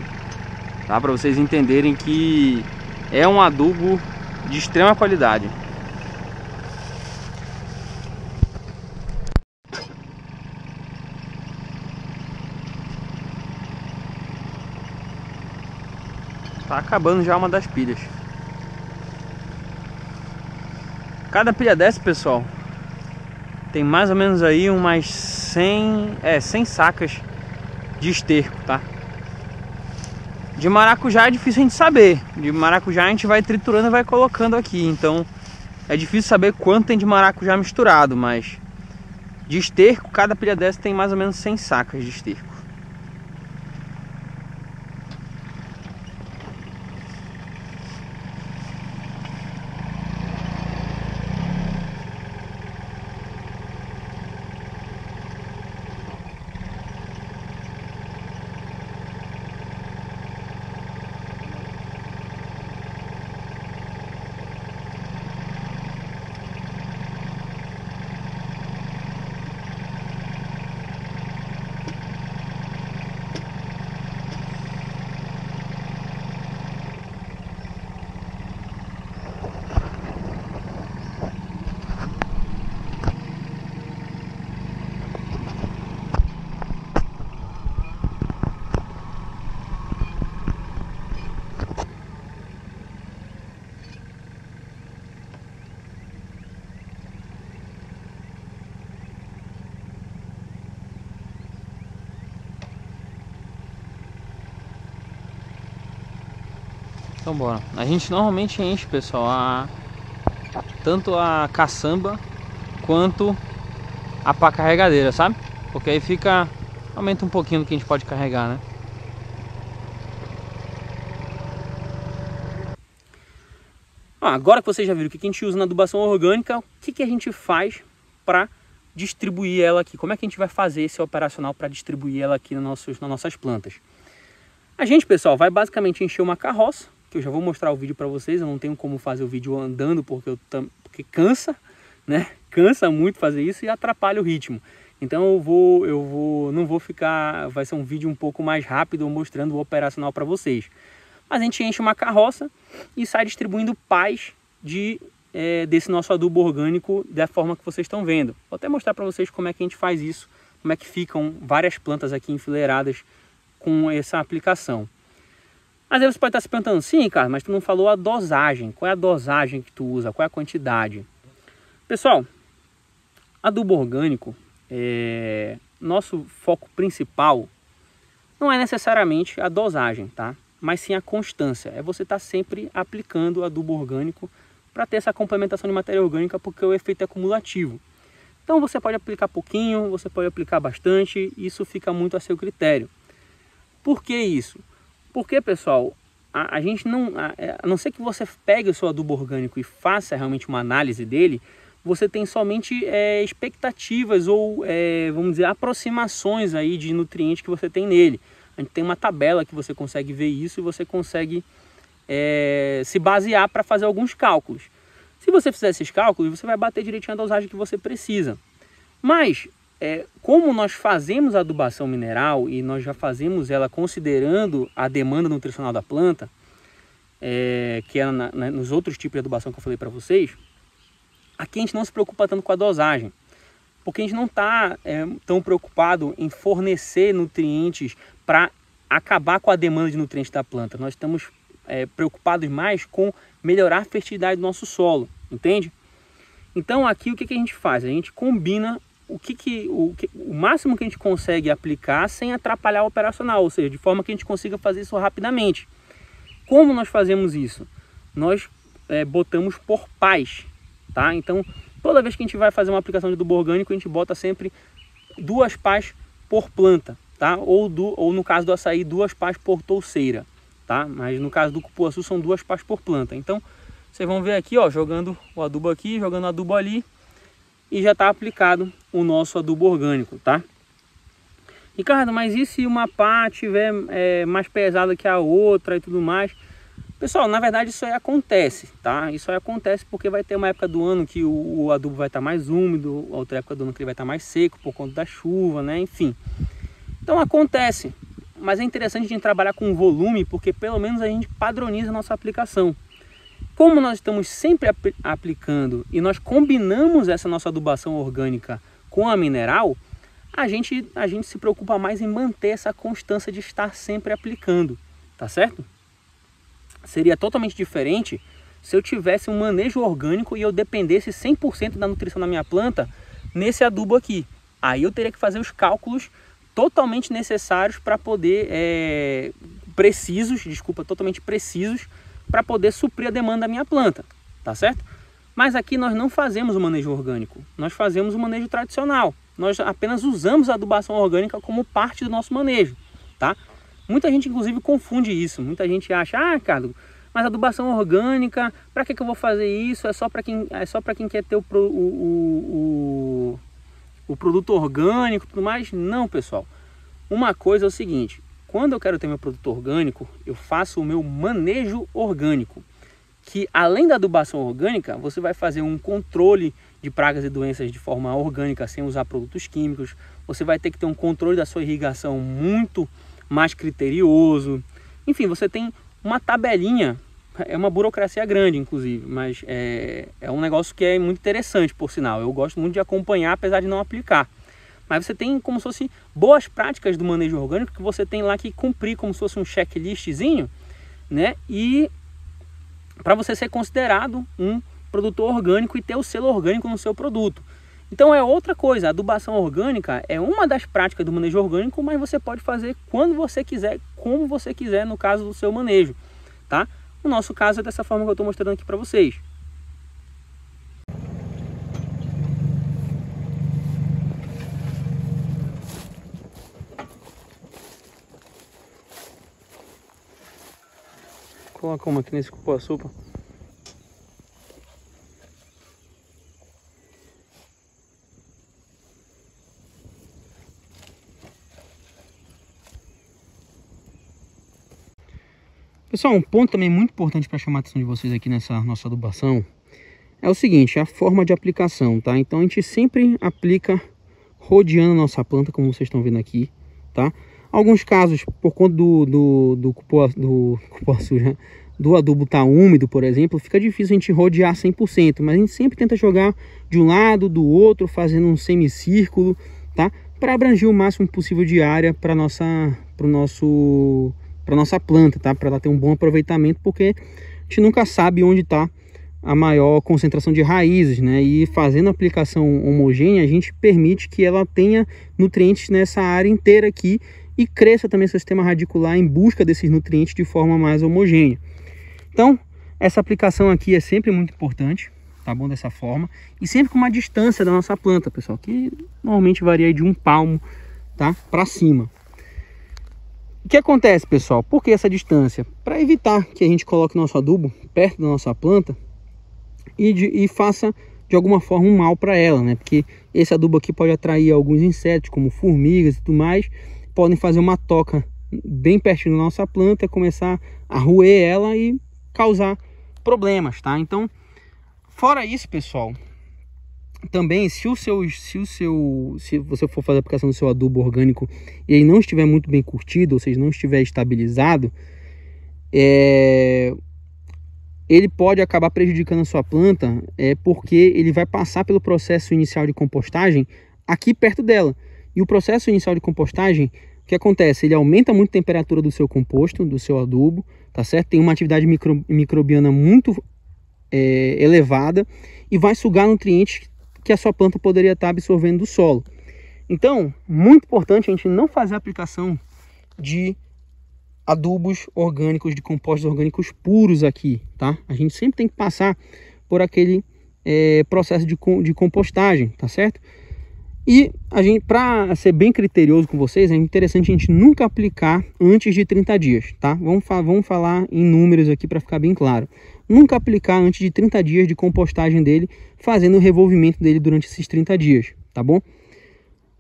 tá? Para vocês entenderem que é um adubo de extrema qualidade. Tá acabando já uma das pilhas. Cada pilha dessa, pessoal, tem mais ou menos aí umas 100 sacas de esterco, tá? De maracujá é difícil a gente saber. De maracujá a gente vai triturando e vai colocando aqui. Então é difícil saber quanto tem de maracujá misturado. Mas de esterco, cada pilha dessa tem mais ou menos 100 sacas de esterco. Então bora. A gente normalmente enche, pessoal, tanto a caçamba quanto a pá carregadeira, sabe? Porque aí aumenta um pouquinho do que a gente pode carregar, né? Agora que vocês já viram o que a gente usa na adubação orgânica, o que a gente faz para distribuir ela aqui? Como é que a gente vai fazer esse operacional para distribuir ela aqui nas nossas plantas? A gente, pessoal, vai basicamente encher uma carroça, que eu já vou mostrar o vídeo para vocês. Eu não tenho como fazer o vídeo andando porque cansa, né? Cansa muito fazer isso e atrapalha o ritmo. Então não vou ficar, vai ser um vídeo um pouco mais rápido mostrando o operacional para vocês. Mas a gente enche uma carroça e sai distribuindo pás desse nosso adubo orgânico da forma que vocês estão vendo. Vou até mostrar para vocês como é que a gente faz isso, como é que ficam várias plantas aqui enfileiradas com essa aplicação. Mas aí você pode estar se perguntando, sim, cara, mas tu não falou a dosagem. Qual é a dosagem que tu usa? Qual é a quantidade? Pessoal, adubo orgânico, nosso foco principal não é necessariamente a dosagem, tá? Mas sim a constância. É você estar sempre aplicando adubo orgânico para ter essa complementação de matéria orgânica, porque o efeito é cumulativo. Então você pode aplicar pouquinho, você pode aplicar bastante, isso fica muito a seu critério. Por que isso? Porque, pessoal, a gente não, a não ser que você pegue o seu adubo orgânico e faça realmente uma análise dele, você tem somente expectativas ou, vamos dizer, aproximações aí de nutrientes que você tem nele. A gente tem uma tabela que você consegue ver isso e você consegue se basear para fazer alguns cálculos. Se você fizer esses cálculos, você vai bater direitinho a dosagem que você precisa. Mas, como nós fazemos a adubação mineral e nós já fazemos ela considerando a demanda nutricional da planta, que é nos outros tipos de adubação que eu falei para vocês, aqui a gente não se preocupa tanto com a dosagem, porque a gente não está tão preocupado em fornecer nutrientes para acabar com a demanda de nutrientes da planta. Nós estamos preocupados mais com melhorar a fertilidade do nosso solo, entende? Então aqui o que a gente faz? A gente combina o máximo que a gente consegue aplicar sem atrapalhar o operacional, ou seja, de forma que a gente consiga fazer isso rapidamente. Como nós fazemos isso? Nós botamos por pás, tá? Então toda vez que a gente vai fazer uma aplicação de adubo orgânico, a gente bota sempre 2 pás por planta, tá? Ou no caso do açaí, 2 pás por touceira, tá? Mas no caso do cupuaçu são 2 pás por planta. Então vocês vão ver aqui, ó, jogando o adubo aqui, jogando o adubo ali, e já está aplicado o nosso adubo orgânico, tá? Ricardo, mas e se uma pá tiver mais pesada que a outra e tudo mais? Pessoal, na verdade isso aí acontece, tá? Isso aí acontece porque vai ter uma época do ano que o adubo vai estar mais úmido, outra época do ano que ele vai estar mais seco por conta da chuva, né? Enfim. Então acontece, mas é interessante a gente trabalhar com volume porque pelo menos a gente padroniza a nossa aplicação. Como nós estamos sempre aplicando e nós combinamos essa nossa adubação orgânica com a mineral, a gente se preocupa mais em manter essa constância de estar sempre aplicando, tá certo? Seria totalmente diferente se eu tivesse um manejo orgânico e eu dependesse 100% da nutrição da minha planta nesse adubo aqui. Aí eu teria que fazer os cálculos totalmente necessários para poder, totalmente precisos, para poder suprir a demanda da minha planta, tá certo? Mas aqui nós não fazemos o manejo orgânico, nós fazemos o manejo tradicional. Nós apenas usamos a adubação orgânica como parte do nosso manejo, tá? Muita gente inclusive confunde isso, muita gente acha, Ricardo, mas adubação orgânica, para que eu vou fazer isso? É só para quem quer ter o produto orgânico e tudo mais? Não, pessoal. Uma coisa é o seguinte, quando eu quero ter meu produto orgânico, eu faço o meu manejo orgânico, que além da adubação orgânica, você vai fazer um controle de pragas e doenças de forma orgânica, sem usar produtos químicos. Você vai ter que ter um controle da sua irrigação muito mais criterioso. Enfim, você tem uma tabelinha, é uma burocracia grande, inclusive, mas é um negócio que é muito interessante, por sinal. Eu gosto muito de acompanhar, apesar de não aplicar. Mas você tem como se fosse boas práticas do manejo orgânico que você tem lá que cumprir como se fosse um checklistzinho, né? E para você ser considerado um produtor orgânico e ter o selo orgânico no seu produto. Então é outra coisa, a adubação orgânica é uma das práticas do manejo orgânico, mas você pode fazer quando você quiser, como você quiser no caso do seu manejo, tá? No nosso caso é dessa forma que eu estou mostrando aqui para vocês. Coloca uma aqui nesse cupuaçu. Pessoal, um ponto também muito importante para chamar a atenção de vocês aqui nessa nossa adubação é o seguinte, a forma de aplicação, tá? Então a gente sempre aplica rodeando a nossa planta, como vocês estão vendo aqui, tá? Alguns casos, por conta do adubo estar úmido, por exemplo, fica difícil a gente rodear 100%, mas a gente sempre tenta jogar de um lado, do outro, fazendo um semicírculo, tá? Para abranger o máximo possível de área para nossa planta, tá? Para ela ter um bom aproveitamento, porque a gente nunca sabe onde está a maior concentração de raízes, né? E fazendo a aplicação homogênea, a gente permite que ela tenha nutrientes nessa área inteira aqui e cresça também seu sistema radicular em busca desses nutrientes de forma mais homogênea. Então, essa aplicação aqui é sempre muito importante, tá bom? Dessa forma. E sempre com uma distância da nossa planta, pessoal, que normalmente varia de 1 palmo, tá? Para cima. O que acontece, pessoal? Por que essa distância? Para evitar que a gente coloque nosso adubo perto da nossa planta e faça de alguma forma um mal para ela, né? Porque esse adubo aqui pode atrair alguns insetos, como formigas e tudo mais, podem fazer uma toca bem pertinho da nossa planta, começar a roer ela e causar problemas, tá? Então, fora isso, pessoal, também se você for fazer a aplicação do seu adubo orgânico e ele não estiver muito bem curtido, ou seja, não estiver estabilizado, ele pode acabar prejudicando a sua planta, porque ele vai passar pelo processo inicial de compostagem aqui perto dela. E o processo inicial de compostagem, o que acontece? Ele aumenta muito a temperatura do seu composto, do seu adubo, tá certo? Tem uma atividade microbiana muito elevada e vai sugar nutrientes que a sua planta poderia estar absorvendo do solo. Então, muito importante a gente não fazer a aplicação de adubos orgânicos, de compostos orgânicos puros aqui, tá? A gente sempre tem que passar por aquele processo de compostagem, tá certo? E a gente, para ser bem criterioso com vocês, é interessante a gente nunca aplicar antes de 30 dias, tá? Vamos falar em números aqui para ficar bem claro. Nunca aplicar antes de 30 dias de compostagem dele, fazendo o revolvimento dele durante esses 30 dias, tá bom?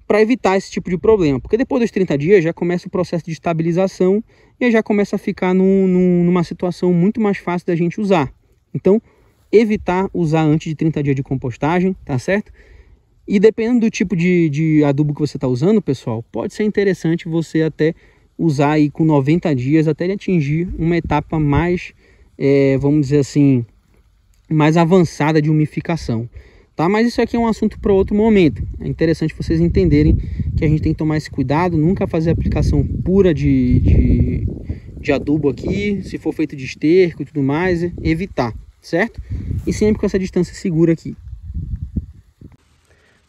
Para evitar esse tipo de problema, porque depois dos 30 dias já começa o processo de estabilização e já começa a ficar numa situação muito mais fácil da gente usar. Então, evitar usar antes de 30 dias de compostagem, tá certo? E dependendo do tipo de adubo que você está usando, pessoal, pode ser interessante você até usar aí com 90 dias até ele atingir uma etapa mais, vamos dizer assim, mais avançada de umificação. Tá? Mas isso aqui é um assunto para outro momento. É interessante vocês entenderem que a gente tem que tomar esse cuidado, nunca fazer aplicação pura de adubo aqui, se for feito de esterco e tudo mais, evitar, certo? E sempre com essa distância segura aqui.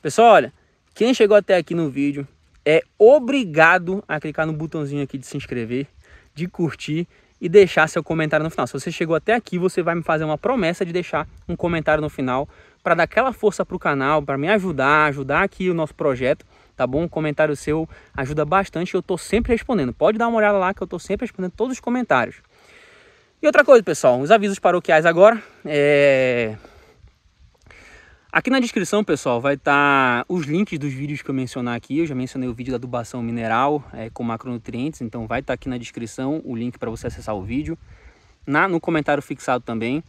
Pessoal, olha, quem chegou até aqui no vídeo é obrigado a clicar no botãozinho aqui de se inscrever, de curtir e deixar seu comentário no final. Se você chegou até aqui, você vai me fazer uma promessa de deixar um comentário no final para dar aquela força para o canal, para me ajudar aqui o nosso projeto, tá bom? Um comentário seu ajuda bastante e eu estou sempre respondendo. Pode dar uma olhada lá que eu estou sempre respondendo todos os comentários. E outra coisa, pessoal, os avisos paroquiais agora. Aqui na descrição, pessoal, vai estar os links dos vídeos que eu mencionar aqui. Eu já mencionei o vídeo da adubação mineral com macronutrientes, então vai estar aqui na descrição o link para você acessar o vídeo. No comentário fixado também.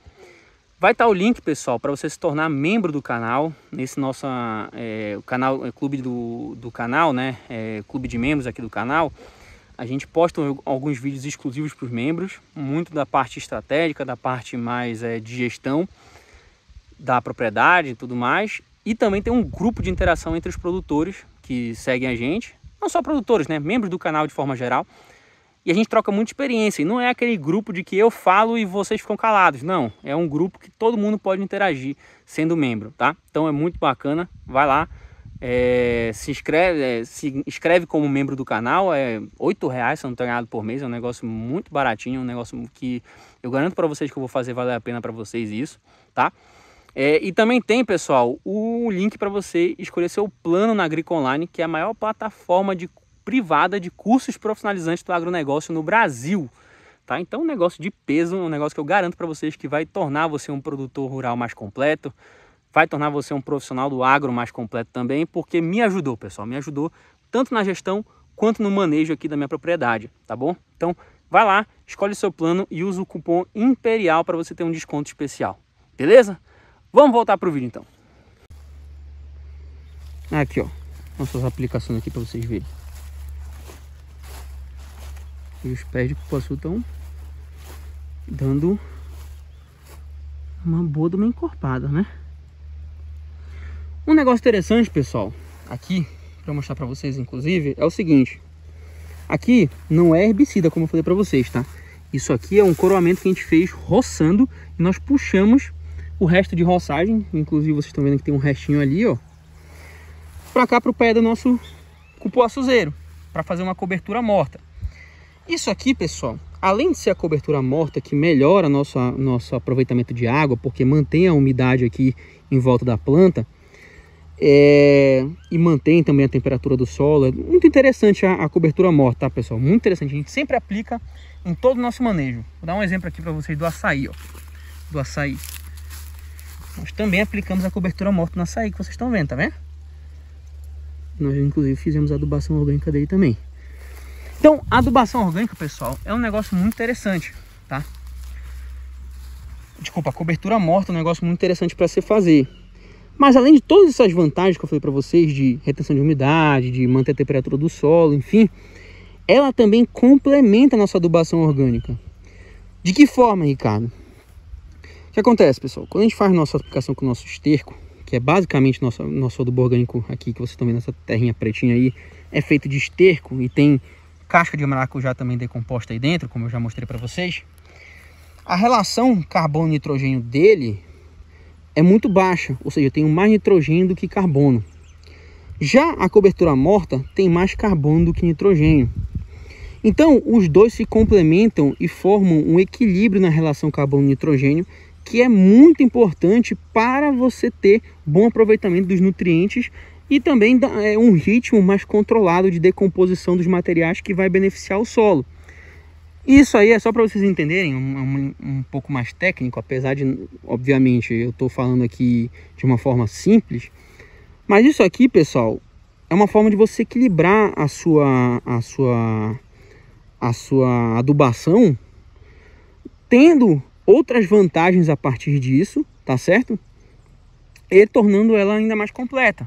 Vai estar o link, pessoal, para você se tornar membro do canal. Nesse nosso clube do canal, né? Clube de membros aqui do canal. A gente posta alguns vídeos exclusivos para os membros. Muito da parte estratégica, da parte mais de gestão da propriedade e tudo mais. E também tem um grupo de interação entre os produtores que seguem a gente. Não só produtores, né? Membros do canal de forma geral. E a gente troca muita experiência. E não é aquele grupo de que eu falo e vocês ficam calados. Não, é um grupo que todo mundo pode interagir sendo membro, tá? Então é muito bacana. Vai lá, se inscreve como membro do canal. É R$8, se eu não estou enganado, por mês. É um negócio muito baratinho. Um negócio que eu garanto para vocês que eu vou fazer valer a pena para vocês isso, tá? E também tem, pessoal, o link para você escolher seu plano na Agriconline, que é a maior plataforma privada de cursos profissionalizantes do agronegócio no Brasil, tá? Então um negócio de peso, um negócio que eu garanto para vocês que vai tornar você um produtor rural mais completo, vai tornar você um profissional do agro mais completo também, porque me ajudou, pessoal, me ajudou tanto na gestão quanto no manejo aqui da minha propriedade, tá bom? Então vai lá, escolhe seu plano e usa o cupom IMPERIAL para você ter um desconto especial, beleza? Vamos voltar para o vídeo então. Aqui, ó, nossas aplicações aqui para vocês verem. E os pés de cupuaçu estão dando uma boa de uma encorpada, né? Um negócio interessante, pessoal, aqui, para mostrar para vocês, inclusive, é o seguinte. Aqui não é herbicida, como eu falei para vocês, tá? Isso aqui é um coroamento que a gente fez roçando e nós puxamos o resto de roçagem, inclusive vocês estão vendo que tem um restinho ali, ó, para cá, para o pé do nosso cupuaçuzeiro, para fazer uma cobertura morta. Isso aqui, pessoal, além de ser a cobertura morta que melhora nosso aproveitamento de água, porque mantém a umidade aqui em volta da planta, e mantém também a temperatura do solo. É muito interessante a cobertura morta, tá, pessoal? Muito interessante. A gente sempre aplica em todo o nosso manejo. Vou dar um exemplo aqui para vocês do açaí, ó. Do açaí. Nós também aplicamos a cobertura morta no açaí, que vocês estão vendo, tá vendo? Nós, inclusive, fizemos a adubação orgânica dele também. Então, a adubação orgânica, pessoal, é um negócio muito interessante, tá? Desculpa, a cobertura morta é um negócio muito interessante para se fazer. Mas além de todas essas vantagens que eu falei para vocês, de retenção de umidade, de manter a temperatura do solo, enfim, ela também complementa a nossa adubação orgânica. De que forma, Ricardo? O que acontece, pessoal? Quando a gente faz nossa aplicação com o nosso esterco, que é basicamente nosso adubo orgânico aqui, que vocês estão vendo nessa terrinha pretinha aí, é feito de esterco e tem casca de maracujá também decomposta aí dentro, como eu já mostrei para vocês. a relação carbono-nitrogênio dele é muito baixa, ou seja, eu tenho mais nitrogênio do que carbono. Já a cobertura morta tem mais carbono do que nitrogênio. Então, os dois se complementam e formam um equilíbrio na relação carbono-nitrogênio, que é muito importante para você ter bom aproveitamento dos nutrientes e também um ritmo mais controlado de decomposição dos materiais que vai beneficiar o solo. Isso aí é só para vocês entenderem, um pouco mais técnico, apesar de, obviamente, eu estou falando aqui de uma forma simples. Mas isso aqui, pessoal, é uma forma de você equilibrar a sua adubação, tendo outras vantagens a partir disso, tá certo? E tornando ela ainda mais completa.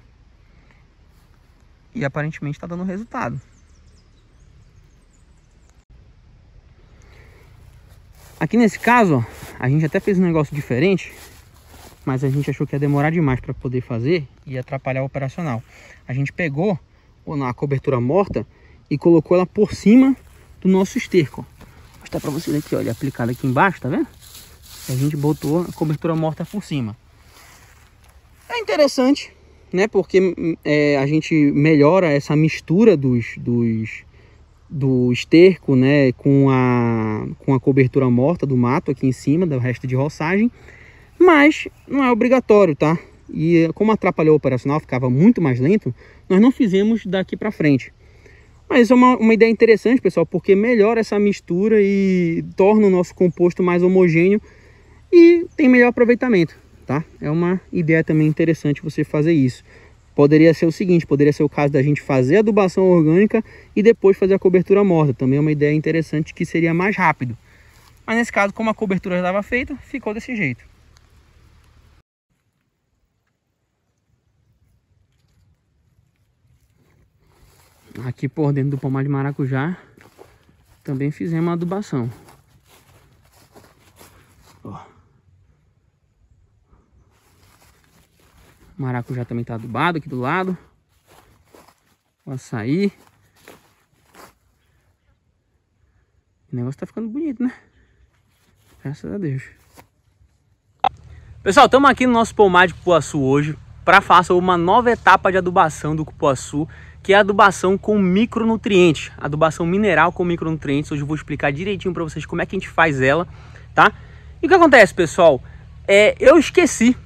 E aparentemente está dando resultado. Aqui nesse caso, ó, a gente até fez um negócio diferente, mas a gente achou que ia demorar demais para poder fazer e atrapalhar o operacional. A gente pegou a cobertura morta e colocou ela por cima do nosso esterco. Vou mostrar para vocês aqui, olha, aplicado aqui embaixo, tá vendo? A gente botou a cobertura morta por cima. É interessante, né? Porque a gente melhora essa mistura do esterco, né, com a cobertura morta do mato aqui em cima, do resto de roçagem, mas não é obrigatório, tá? E como atrapalhou o operacional, ficava muito mais lento, nós não fizemos daqui para frente. Mas isso é uma ideia interessante, pessoal, porque melhora essa mistura e torna o nosso composto mais homogêneo e tem melhor aproveitamento, tá? É uma ideia também interessante você fazer isso. Poderia ser o seguinte, poderia ser o caso da gente fazer a adubação orgânica e depois fazer a cobertura morta. Também é uma ideia interessante que seria mais rápido. Mas nesse caso, como a cobertura já estava feita, ficou desse jeito. Aqui por dentro do pomar de maracujá, também fizemos a adubação. Ó. O maracujá também está adubado aqui do lado. O açaí. O negócio tá ficando bonito, né? Graças a Deus. Pessoal, estamos aqui no nosso pomar de cupuaçu hoje para falar sobre uma nova etapa de adubação do cupuaçu, que é a adubação com micronutrientes, adubação mineral com micronutrientes. Hoje eu vou explicar direitinho para vocês como é que a gente faz ela, tá? E o que acontece, pessoal? Eu esqueci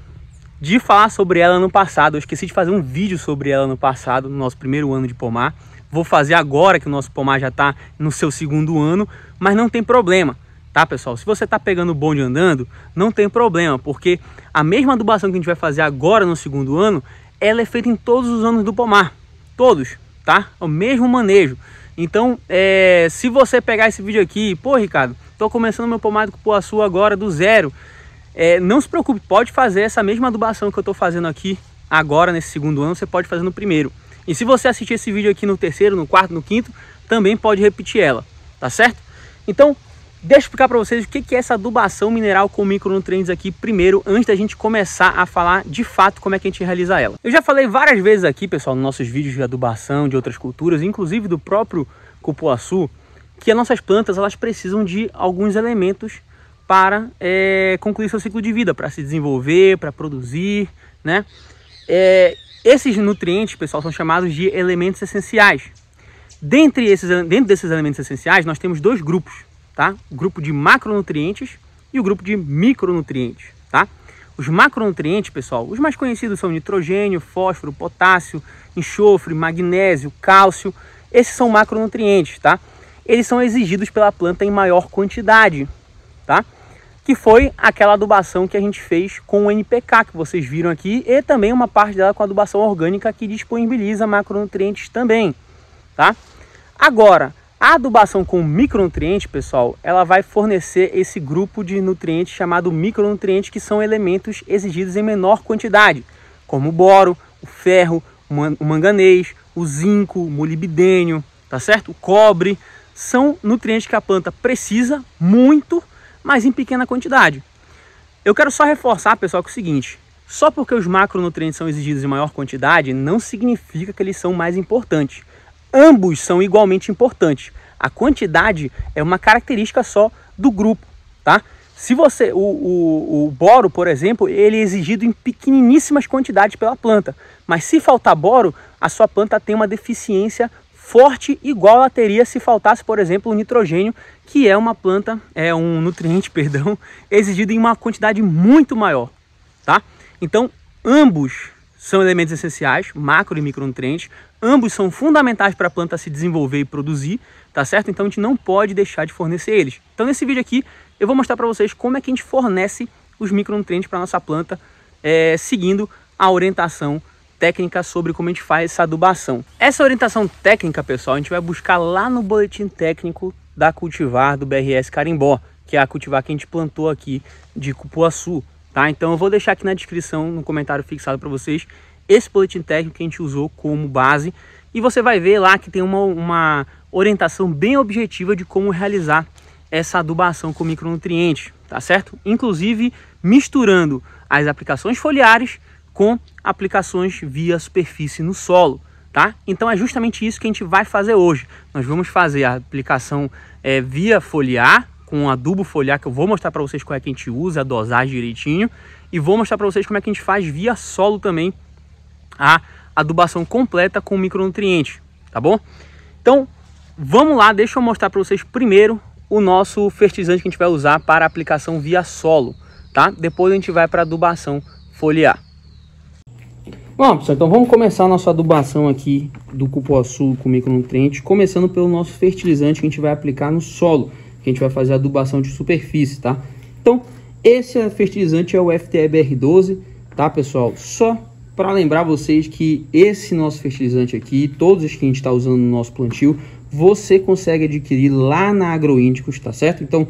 de falar sobre ela no passado, eu esqueci de fazer um vídeo sobre ela no passado, no nosso primeiro ano de pomar. Vou fazer agora que o nosso pomar já está no seu segundo ano, mas não tem problema, tá, pessoal? Se você está pegando o bonde andando, não tem problema, porque a mesma adubação que a gente vai fazer agora no segundo ano, ela é feita em todos os anos do pomar. Todos, tá? O mesmo manejo. Então, se você pegar esse vídeo aqui, pô, Ricardo, tô começando meu pomar de cupuaçu agora do zero, não se preocupe, pode fazer essa mesma adubação que eu tô fazendo aqui agora nesse segundo ano, você pode fazer no primeiro. E se você assistir esse vídeo aqui no terceiro, no quarto, no quinto, também pode repetir ela, tá certo? Então, deixa eu explicar para vocês o que é essa adubação mineral com micronutrientes aqui primeiro, antes da gente começar a falar de fato como é que a gente realiza ela. Eu já falei várias vezes aqui, pessoal, nos nossos vídeos de adubação de outras culturas, inclusive do próprio cupuaçu, que as nossas plantas elas precisam de alguns elementos para concluir seu ciclo de vida, para se desenvolver, para produzir, né? Esses nutrientes, pessoal, são chamados de elementos essenciais. Dentro desses elementos essenciais, nós temos dois grupos, tá? O grupo de macronutrientes e o grupo de micronutrientes, tá? Os macronutrientes, pessoal, os mais conhecidos são nitrogênio, fósforo, potássio, enxofre, magnésio, cálcio. Esses são macronutrientes, tá? Eles são exigidos pela planta em maior quantidade, tá? Que foi aquela adubação que a gente fez com o NPK que vocês viram aqui, e também uma parte dela com a adubação orgânica que disponibiliza macronutrientes também, tá? Agora, a adubação com micronutrientes, pessoal, ela vai fornecer esse grupo de nutrientes chamado micronutrientes, que são elementos exigidos em menor quantidade, como o boro, o ferro, o manganês, o zinco, o molibdênio, tá certo? O cobre, são nutrientes que a planta precisa muito, mas em pequena quantidade. Eu quero só reforçar, pessoal, que é o seguinte: só porque os macronutrientes são exigidos em maior quantidade, não significa que eles são mais importantes. Ambos são igualmente importantes. A quantidade é uma característica só do grupo, tá? Se você, o boro, por exemplo, ele é exigido em pequeniníssimas quantidades pela planta, mas se faltar boro, a sua planta tem uma deficiência forte, igual ela teria se faltasse, por exemplo, o nitrogênio, que é um nutriente, perdão, exigido em uma quantidade muito maior, tá? Então, ambos são elementos essenciais, macro e micronutrientes, ambos são fundamentais para a planta se desenvolver e produzir, tá certo? Então a gente não pode deixar de fornecer eles. Então nesse vídeo aqui eu vou mostrar para vocês como é que a gente fornece os micronutrientes para nossa planta, seguindo a orientação técnica sobre como a gente faz essa adubação. Essa orientação técnica, pessoal, a gente vai buscar lá no boletim técnico da cultivar do BRS Carimbó, que é a cultivar que a gente plantou aqui de cupuaçu, tá? Então eu vou deixar aqui na descrição, no comentário fixado para vocês, esse boletim técnico que a gente usou como base, e você vai ver lá que tem uma orientação bem objetiva de como realizar essa adubação com micronutrientes, tá certo? Inclusive misturando as aplicações foliares com aplicações via superfície no solo, tá? Então é justamente isso que a gente vai fazer hoje. Nós vamos fazer a aplicação via foliar, com adubo foliar, que eu vou mostrar para vocês qual é que a gente usa, a dosagem direitinho, e vou mostrar para vocês como é que a gente faz via solo também a adubação completa com micronutrientes, tá bom? Então vamos lá, deixa eu mostrar para vocês primeiro o nosso fertilizante que a gente vai usar para aplicação via solo, tá? Depois a gente vai para adubação foliar. Bom, pessoal, então vamos começar a nossa adubação aqui do cupuaçu com micronutrientes, começando pelo nosso fertilizante que a gente vai aplicar no solo, que a gente vai fazer a adubação de superfície, tá? Então, esse fertilizante é o FTE-BR12, tá, pessoal? Só para lembrar vocês que esse nosso fertilizante aqui, todos os que a gente está usando no nosso plantio, você consegue adquirir lá na Agroíndicos, tá certo? Então,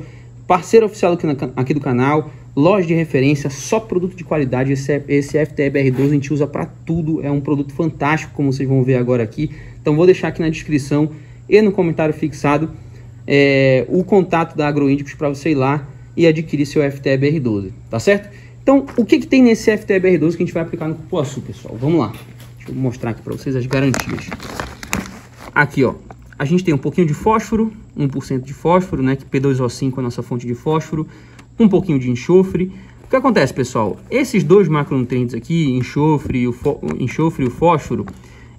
parceiro oficial aqui do canal, loja de referência, só produto de qualidade. Esse FTE-BR12 a gente usa para tudo, é um produto fantástico, como vocês vão ver agora aqui. Então, vou deixar aqui na descrição e no comentário fixado o contato da Agroíndicos para você ir lá e adquirir seu FTE-BR12, tá certo? Então, o que tem nesse FTE-BR12 que a gente vai aplicar no cupuaçu, pessoal? Vamos lá. Deixa eu mostrar aqui para vocês as garantias. Aqui, ó, a gente tem um pouquinho de fósforo, 1% de fósforo, né, que P2O5 é a nossa fonte de fósforo, um pouquinho de enxofre. O que acontece, pessoal? Esses dois macronutrientes aqui, enxofre e o fósforo,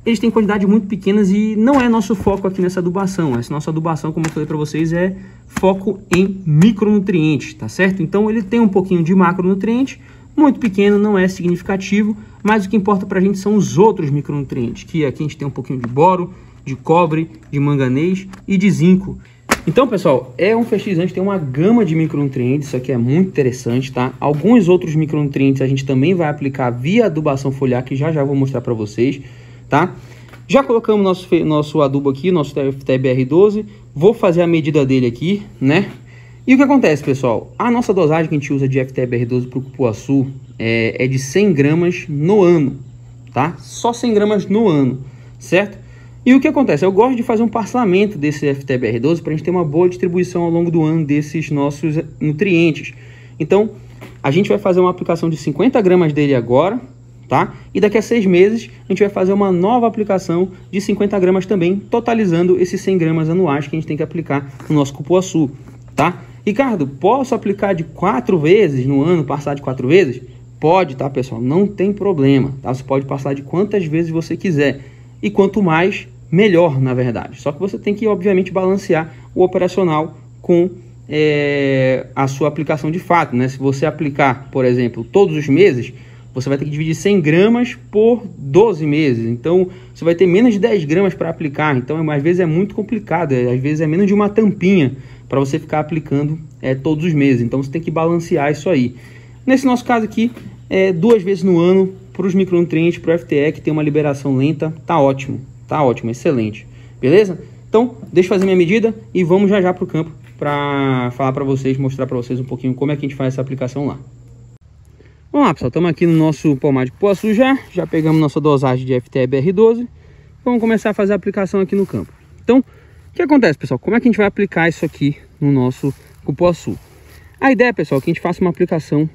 eles têm quantidades muito pequenas e não é nosso foco aqui nessa adubação. Essa nossa adubação, como eu falei para vocês, é foco em micronutrientes, tá certo? Então ele tem um pouquinho de macronutriente, muito pequeno, não é significativo, mas o que importa para a gente são os outros micronutrientes, que aqui a gente tem um pouquinho de boro, de cobre, de manganês e de zinco. Então, pessoal, é um fertilizante, tem uma gama de micronutrientes, isso aqui é muito interessante, tá? Alguns outros micronutrientes a gente também vai aplicar via adubação foliar, que já vou mostrar para vocês, tá? Já colocamos nosso adubo aqui, nosso FTE-BR12, vou fazer a medida dele aqui, né? E o que acontece, pessoal? A nossa dosagem que a gente usa de FTE-BR12 para o cupuaçu é de 100 gramas no ano, tá? Só 100 gramas no ano, certo? E o que acontece? Eu gosto de fazer um parcelamento desse FTE-BR12 para a gente ter uma boa distribuição ao longo do ano desses nossos nutrientes. Então, a gente vai fazer uma aplicação de 50 gramas dele agora, tá? E daqui a 6 meses a gente vai fazer uma nova aplicação de 50 gramas também, totalizando esses 100 gramas anuais que a gente tem que aplicar no nosso cupuaçu, tá? Ricardo, posso aplicar de 4 vezes no ano, passar de 4 vezes? Pode, tá, pessoal? Não tem problema, tá? Você pode passar de quantas vezes você quiser. E quanto mais, melhor, na verdade. Só que você tem que, obviamente, balancear o operacional com a sua aplicação de fato, né? Se você aplicar, por exemplo, todos os meses, você vai ter que dividir 100 gramas por 12 meses. Então, você vai ter menos de 10 gramas para aplicar. Então, às vezes é muito complicado. Às vezes é menos de uma tampinha para você ficar aplicando todos os meses. Então, você tem que balancear isso aí. Nesse nosso caso aqui, 2 vezes no ano para os micronutrientes, para o FTE, que tem uma liberação lenta, tá ótimo, excelente. Beleza? Então, deixa eu fazer minha medida e vamos já para o campo para falar para vocês, mostrar para vocês um pouquinho como é que a gente faz essa aplicação lá. Vamos lá, pessoal, estamos aqui no nosso pomar de cupuaçu já pegamos nossa dosagem de FTE-BR12, vamos começar a fazer a aplicação aqui no campo. Então, o que acontece, pessoal? Como é que a gente vai aplicar isso aqui no nosso cupuaçu? A ideia, pessoal, é que a gente faça uma aplicação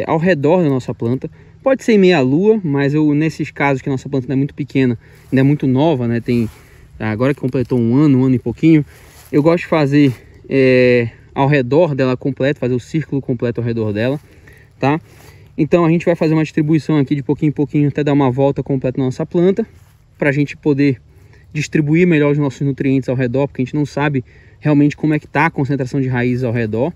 ao redor da nossa planta. Pode ser em meia lua, mas nesses casos que a nossa planta ainda é muito pequena, ainda é muito nova, né? Agora que completou um ano e pouquinho, eu gosto de fazer ao redor dela completo, fazer o círculo completo ao redor dela, tá? Então a gente vai fazer uma distribuição aqui de pouquinho em pouquinho até dar uma volta completa na nossa planta, para a gente poder distribuir melhor os nossos nutrientes ao redor, porque a gente não sabe realmente como é que está a concentração de raízes ao redor.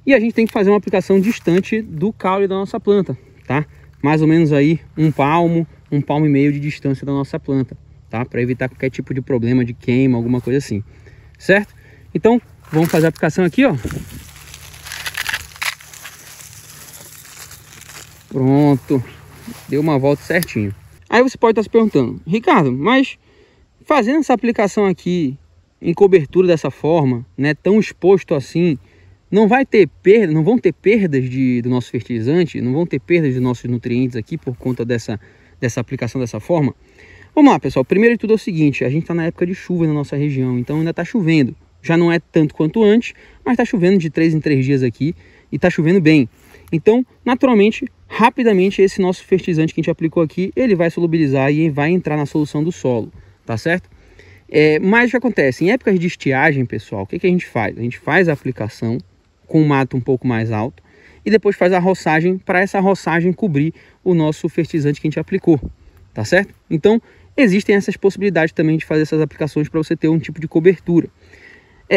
E a gente tem que fazer uma aplicação distante do caule da nossa planta, tá? Mais ou menos aí um palmo e meio de distância da nossa planta, tá? Para evitar qualquer tipo de problema de queima, alguma coisa assim, certo? Então vamos fazer a aplicação aqui, ó. Pronto, deu uma volta certinho. Aí você pode estar se perguntando, Ricardo, mas fazendo essa aplicação aqui em cobertura dessa forma, né, tão exposto assim, não vai ter perda, não vão ter perdas do nosso fertilizante, não vão ter perdas de nossos nutrientes aqui por conta dessa aplicação dessa forma? Vamos lá, pessoal. Primeiro de tudo é o seguinte, a gente está na época de chuva na nossa região, então ainda está chovendo. Já não é tanto quanto antes, mas está chovendo de 3 em 3 dias aqui e está chovendo bem. Então, naturalmente, rapidamente esse nosso fertilizante que a gente aplicou aqui, ele vai solubilizar e vai entrar na solução do solo, tá certo? Mas o que acontece? Em épocas de estiagem, pessoal, o que a gente faz? A gente faz a aplicação com um mato um pouco mais alto e depois faz a roçagem para essa roçagem cobrir o nosso fertilizante que a gente aplicou, tá certo? Então, existem essas possibilidades também de fazer essas aplicações para você ter um tipo de cobertura.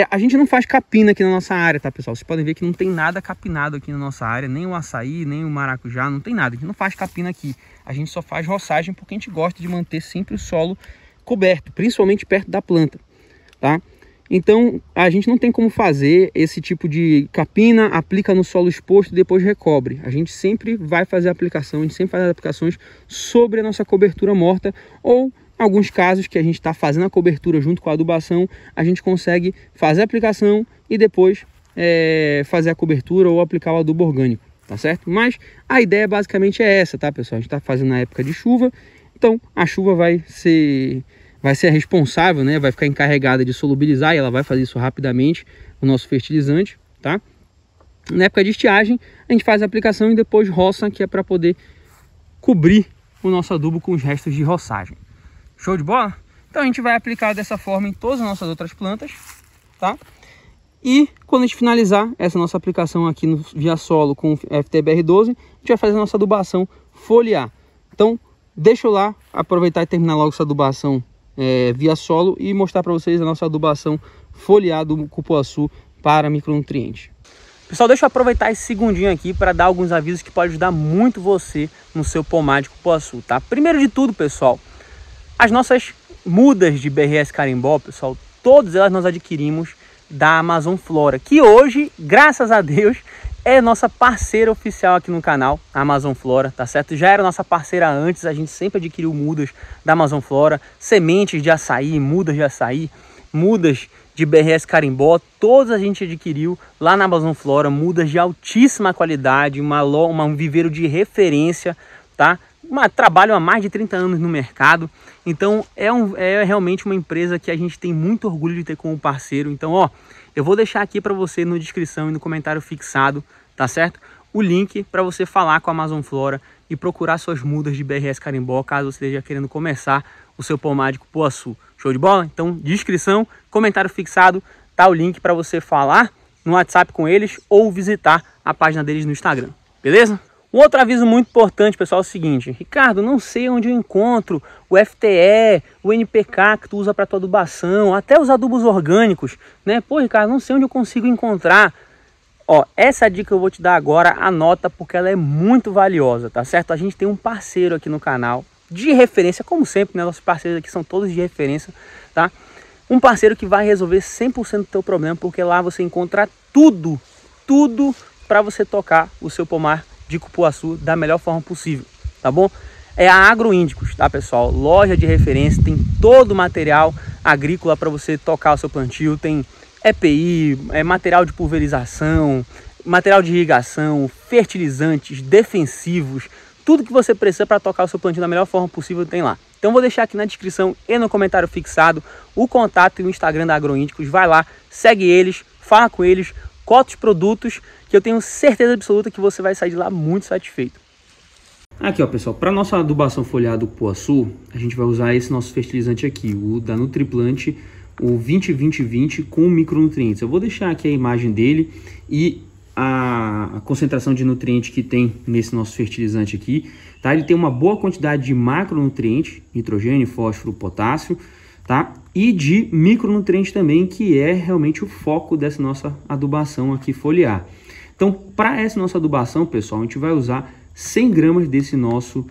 A gente não faz capina aqui na nossa área, tá, pessoal? Vocês podem ver que não tem nada capinado aqui na nossa área, nem o açaí, nem o maracujá, não tem nada. A gente não faz capina aqui. A gente só faz roçagem porque a gente gosta de manter sempre o solo coberto, principalmente perto da planta, tá? Então, a gente não tem como fazer esse tipo de capina, aplica no solo exposto e depois recobre. A gente sempre vai fazer a aplicação, a gente sempre faz as aplicações sobre a nossa cobertura morta ou alguns casos que a gente está fazendo a cobertura junto com a adubação, a gente consegue fazer a aplicação e depois fazer a cobertura ou aplicar o adubo orgânico, tá certo? Mas a ideia basicamente é essa, tá, pessoal? A gente está fazendo na época de chuva, então a chuva vai ser a responsável, né? Vai ficar encarregada de solubilizar e ela vai fazer isso rapidamente, o nosso fertilizante, tá? Na época de estiagem, a gente faz a aplicação e depois roça, que é para poder cobrir o nosso adubo com os restos de roçagem. Show de bola? Então a gente vai aplicar dessa forma em todas as nossas outras plantas, tá? E quando a gente finalizar essa nossa aplicação aqui no via solo com FTBR12, a gente vai fazer a nossa adubação foliar. Então deixa eu lá aproveitar e terminar logo essa adubação via solo e mostrar para vocês a nossa adubação foliar do cupuaçu para micronutrientes. Pessoal, deixa eu aproveitar esse segundinho aqui para dar alguns avisos que podem ajudar muito você no seu pomar de cupuaçu, tá? Primeiro de tudo, pessoal, as nossas mudas de BRS Carimbó, pessoal, todas elas nós adquirimos da Amazon Flora, que hoje, graças a Deus, é nossa parceira oficial aqui no canal, a Amazon Flora, tá certo? Já era nossa parceira antes, a gente sempre adquiriu mudas da Amazon Flora, sementes de açaí, mudas de açaí, mudas de BRS Carimbó, todas a gente adquiriu lá na Amazon Flora, mudas de altíssima qualidade, um viveiro de referência, tá? Trabalham há mais de 30 anos no mercado, então é realmente uma empresa que a gente tem muito orgulho de ter como parceiro. Então, ó, eu vou deixar aqui para você na descrição e no comentário fixado, tá certo? O link para você falar com a Amazon Flora e procurar suas mudas de BRS Carimbó, caso você esteja querendo começar o seu pomar de cupuaçu. Show de bola? Então, descrição, comentário fixado, tá o link para você falar no WhatsApp com eles ou visitar a página deles no Instagram, beleza? Um outro aviso muito importante, pessoal, é o seguinte: Ricardo, não sei onde eu encontro o FTE, o NPK que tu usa para tua adubação, até os adubos orgânicos, né? Pô, Ricardo, não sei onde eu consigo encontrar. Ó, essa dica que eu vou te dar agora, anota, porque ela é muito valiosa, tá certo? A gente tem um parceiro aqui no canal, de referência, como sempre, né? Nossos parceiros aqui são todos de referência, tá? Um parceiro que vai resolver 100% do teu problema, porque lá você encontra tudo para você tocar o seu pomar de cupuaçu da melhor forma possível, tá bom? É a Agroíndicos, tá, pessoal? Loja de referência, tem todo o material agrícola para você tocar o seu plantio, tem EPI, material de pulverização, material de irrigação, fertilizantes, defensivos, tudo que você precisa para tocar o seu plantio da melhor forma possível tem lá. Então vou deixar aqui na descrição e no comentário fixado o contato e o Instagram da Agroíndicos. Vai lá, segue eles, fala com eles, cota os produtos, que eu tenho certeza absoluta que você vai sair de lá muito satisfeito. Aqui, ó, pessoal, para nossa adubação foliar do cupuaçu, a gente vai usar esse nosso fertilizante aqui, o da Nutriplant, o 20-20-20 com micronutrientes. Eu vou deixar aqui a imagem dele e a concentração de nutrientes que tem nesse nosso fertilizante aqui, tá? Ele tem uma boa quantidade de macronutrientes, nitrogênio, fósforo, potássio, tá? E de micronutrientes também, que é realmente o foco dessa nossa adubação aqui foliar. Então, para essa nossa adubação, pessoal, a gente vai usar 100 gramas desse nosso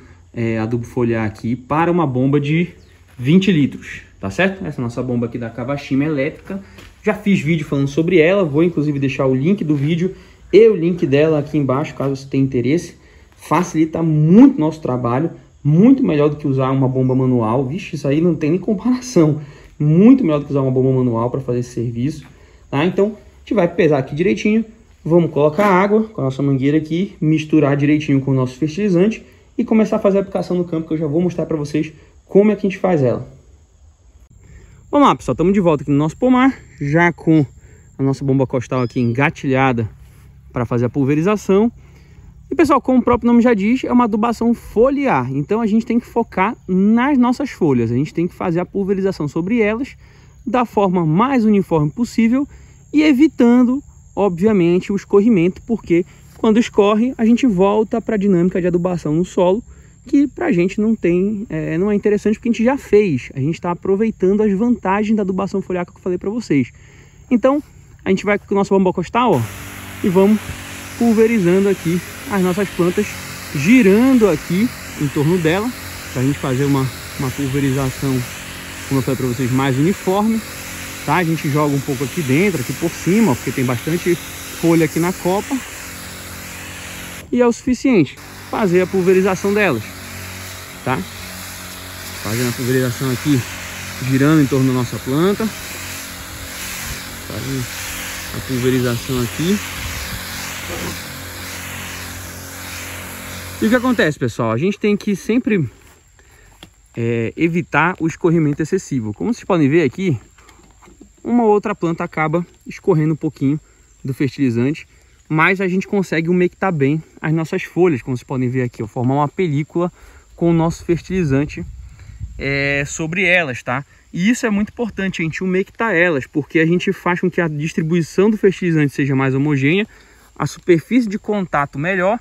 adubo foliar aqui para uma bomba de 20 litros, tá certo? Essa nossa bomba aqui da Kawashima elétrica. Já fiz vídeo falando sobre ela, vou inclusive deixar o link do vídeo e o link dela aqui embaixo, caso você tenha interesse. Facilita muito nosso trabalho, muito melhor do que usar uma bomba manual. Vixe, isso aí não tem nem comparação. Muito melhor do que usar uma bomba manual para fazer esse serviço, tá? Então, a gente vai pesar aqui direitinho. Vamos colocar água com a nossa mangueira aqui, misturar direitinho com o nosso fertilizante e começar a fazer a aplicação no campo, que eu já vou mostrar para vocês como é que a gente faz ela. Vamos lá, pessoal, estamos de volta aqui no nosso pomar, já com a nossa bomba costal aqui engatilhada para fazer a pulverização. E, pessoal, como o próprio nome já diz, é uma adubação foliar. Então, a gente tem que focar nas nossas folhas. A gente tem que fazer a pulverização sobre elas da forma mais uniforme possível e evitando, obviamente, o escorrimento, porque quando escorre, a gente volta para a dinâmica de adubação no solo, que para a gente não é interessante, porque a gente já fez. A gente está aproveitando as vantagens da adubação foliar que eu falei para vocês. Então, a gente vai com a nossa bomba costal, ó, e vamos pulverizando aqui as nossas plantas, girando aqui em torno dela, para a gente fazer uma pulverização, como eu falei para vocês, mais uniforme, tá? A gente joga um pouco aqui dentro, aqui por cima, ó, porque tem bastante folha aqui na copa, e é o suficiente fazer a pulverização delas, tá? Fazendo a pulverização aqui, girando em torno da nossa planta, fazendo a pulverização aqui. E o que acontece, pessoal? A gente tem que sempre evitar o escorrimento excessivo. Como vocês podem ver aqui, uma ou outra planta acaba escorrendo um pouquinho do fertilizante, mas a gente consegue umectar bem as nossas folhas, como vocês podem ver aqui, ó, formar uma película com o nosso fertilizante sobre elas, tá? E isso é muito importante, a gente umectar elas, porque a gente faz com que a distribuição do fertilizante seja mais homogênea, a superfície de contato melhor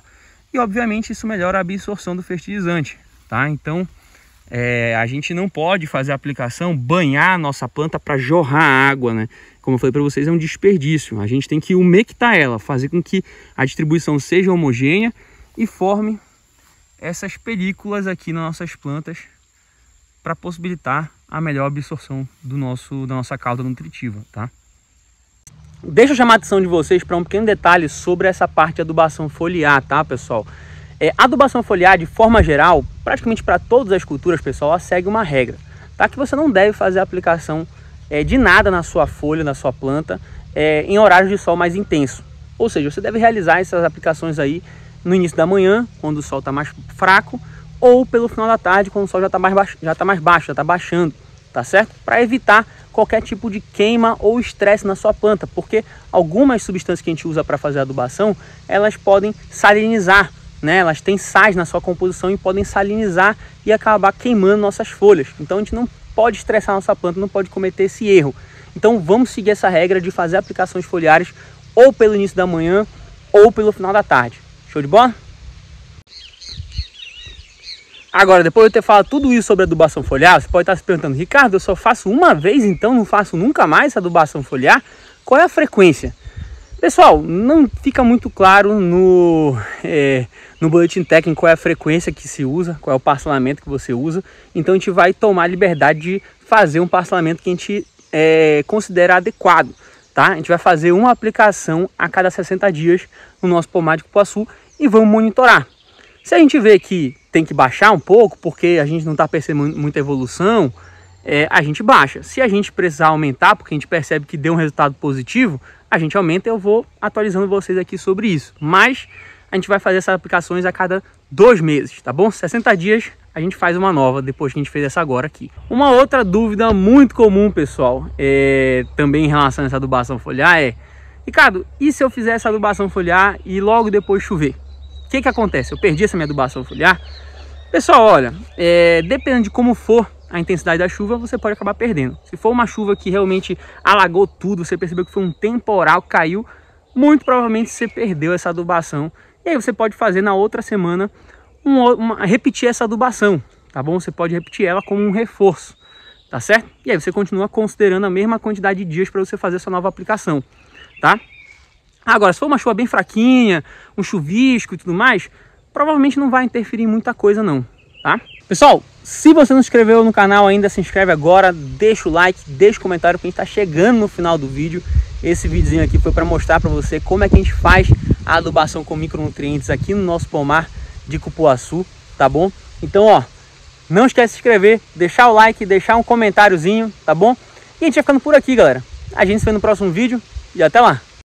e, obviamente, isso melhora a absorção do fertilizante, tá? Então, a gente não pode fazer a aplicação, banhar a nossa planta para jorrar água, né? Como eu falei para vocês, é um desperdício. A gente tem que umectar ela, fazer com que a distribuição seja homogênea e forme essas películas aqui nas nossas plantas para possibilitar a melhor absorção da nossa cauda nutritiva, tá? Deixa eu chamar a atenção de vocês para um pequeno detalhe sobre essa parte de adubação foliar, tá, pessoal? A adubação foliar, de forma geral, praticamente para todas as culturas, pessoal, ela segue uma regra, tá? Que você não deve fazer a aplicação de nada na sua folha, na sua planta, em horários de sol mais intenso. Ou seja, você deve realizar essas aplicações aí no início da manhã, quando o sol está mais fraco, ou pelo final da tarde, quando o sol já está mais baixo, já está baixando, tá certo? Para evitar qualquer tipo de queima ou estresse na sua planta, porque algumas substâncias que a gente usa para fazer a adubação, elas podem salinizar, né? Elas têm sais na sua composição e podem salinizar e acabar queimando nossas folhas. Então a gente não pode estressar nossa planta, não pode cometer esse erro. Então vamos seguir essa regra de fazer aplicações foliares ou pelo início da manhã ou pelo final da tarde. Show de bola? Agora, depois de eu ter falado tudo isso sobre adubação foliar, você pode estar se perguntando: Ricardo, eu só faço uma vez, então não faço nunca mais essa adubação foliar? Qual é a frequência? Pessoal, não fica muito claro no boletim técnico qual é a frequência que se usa, qual é o parcelamento que você usa. Então a gente vai tomar a liberdade de fazer um parcelamento que a gente considera adequado, tá? A gente vai fazer uma aplicação a cada 60 dias no nosso pomar de cupuaçu e vamos monitorar. Se a gente vê que tem que baixar um pouco, porque a gente não está percebendo muita evolução, a gente baixa. Se a gente precisar aumentar, porque a gente percebe que deu um resultado positivo, a gente aumenta. Eu vou atualizando vocês aqui sobre isso. Mas a gente vai fazer essas aplicações a cada 2 meses, tá bom? 60 dias a gente faz uma nova, depois que a gente fez essa agora aqui. Uma outra dúvida muito comum, pessoal, também em relação a essa adubação foliar Ricardo, e se eu fizer essa adubação foliar e logo depois chover? O que acontece? Eu perdi essa minha adubação foliar? Pessoal, olha, dependendo de como for a intensidade da chuva, você pode acabar perdendo. Se for uma chuva que realmente alagou tudo, você percebeu que foi um temporal, caiu, muito provavelmente você perdeu essa adubação. E aí você pode fazer na outra semana, repetir essa adubação, tá bom? Você pode repetir ela como um reforço, tá certo? E aí você continua considerando a mesma quantidade de dias para você fazer essa nova aplicação, tá? Agora, se for uma chuva bem fraquinha, um chuvisco e tudo mais, provavelmente não vai interferir em muita coisa não, tá? Pessoal, se você não se inscreveu no canal ainda, se inscreve agora, deixa o like, deixa o comentário, porque a gente está chegando no final do vídeo. Esse videozinho aqui foi para mostrar para você como é que a gente faz a adubação com micronutrientes aqui no nosso pomar de cupuaçu, tá bom? Então, ó, não esquece de se inscrever, deixar o like, deixar um comentáriozinho, tá bom? E a gente vai ficando por aqui, galera. A gente se vê no próximo vídeo e até lá!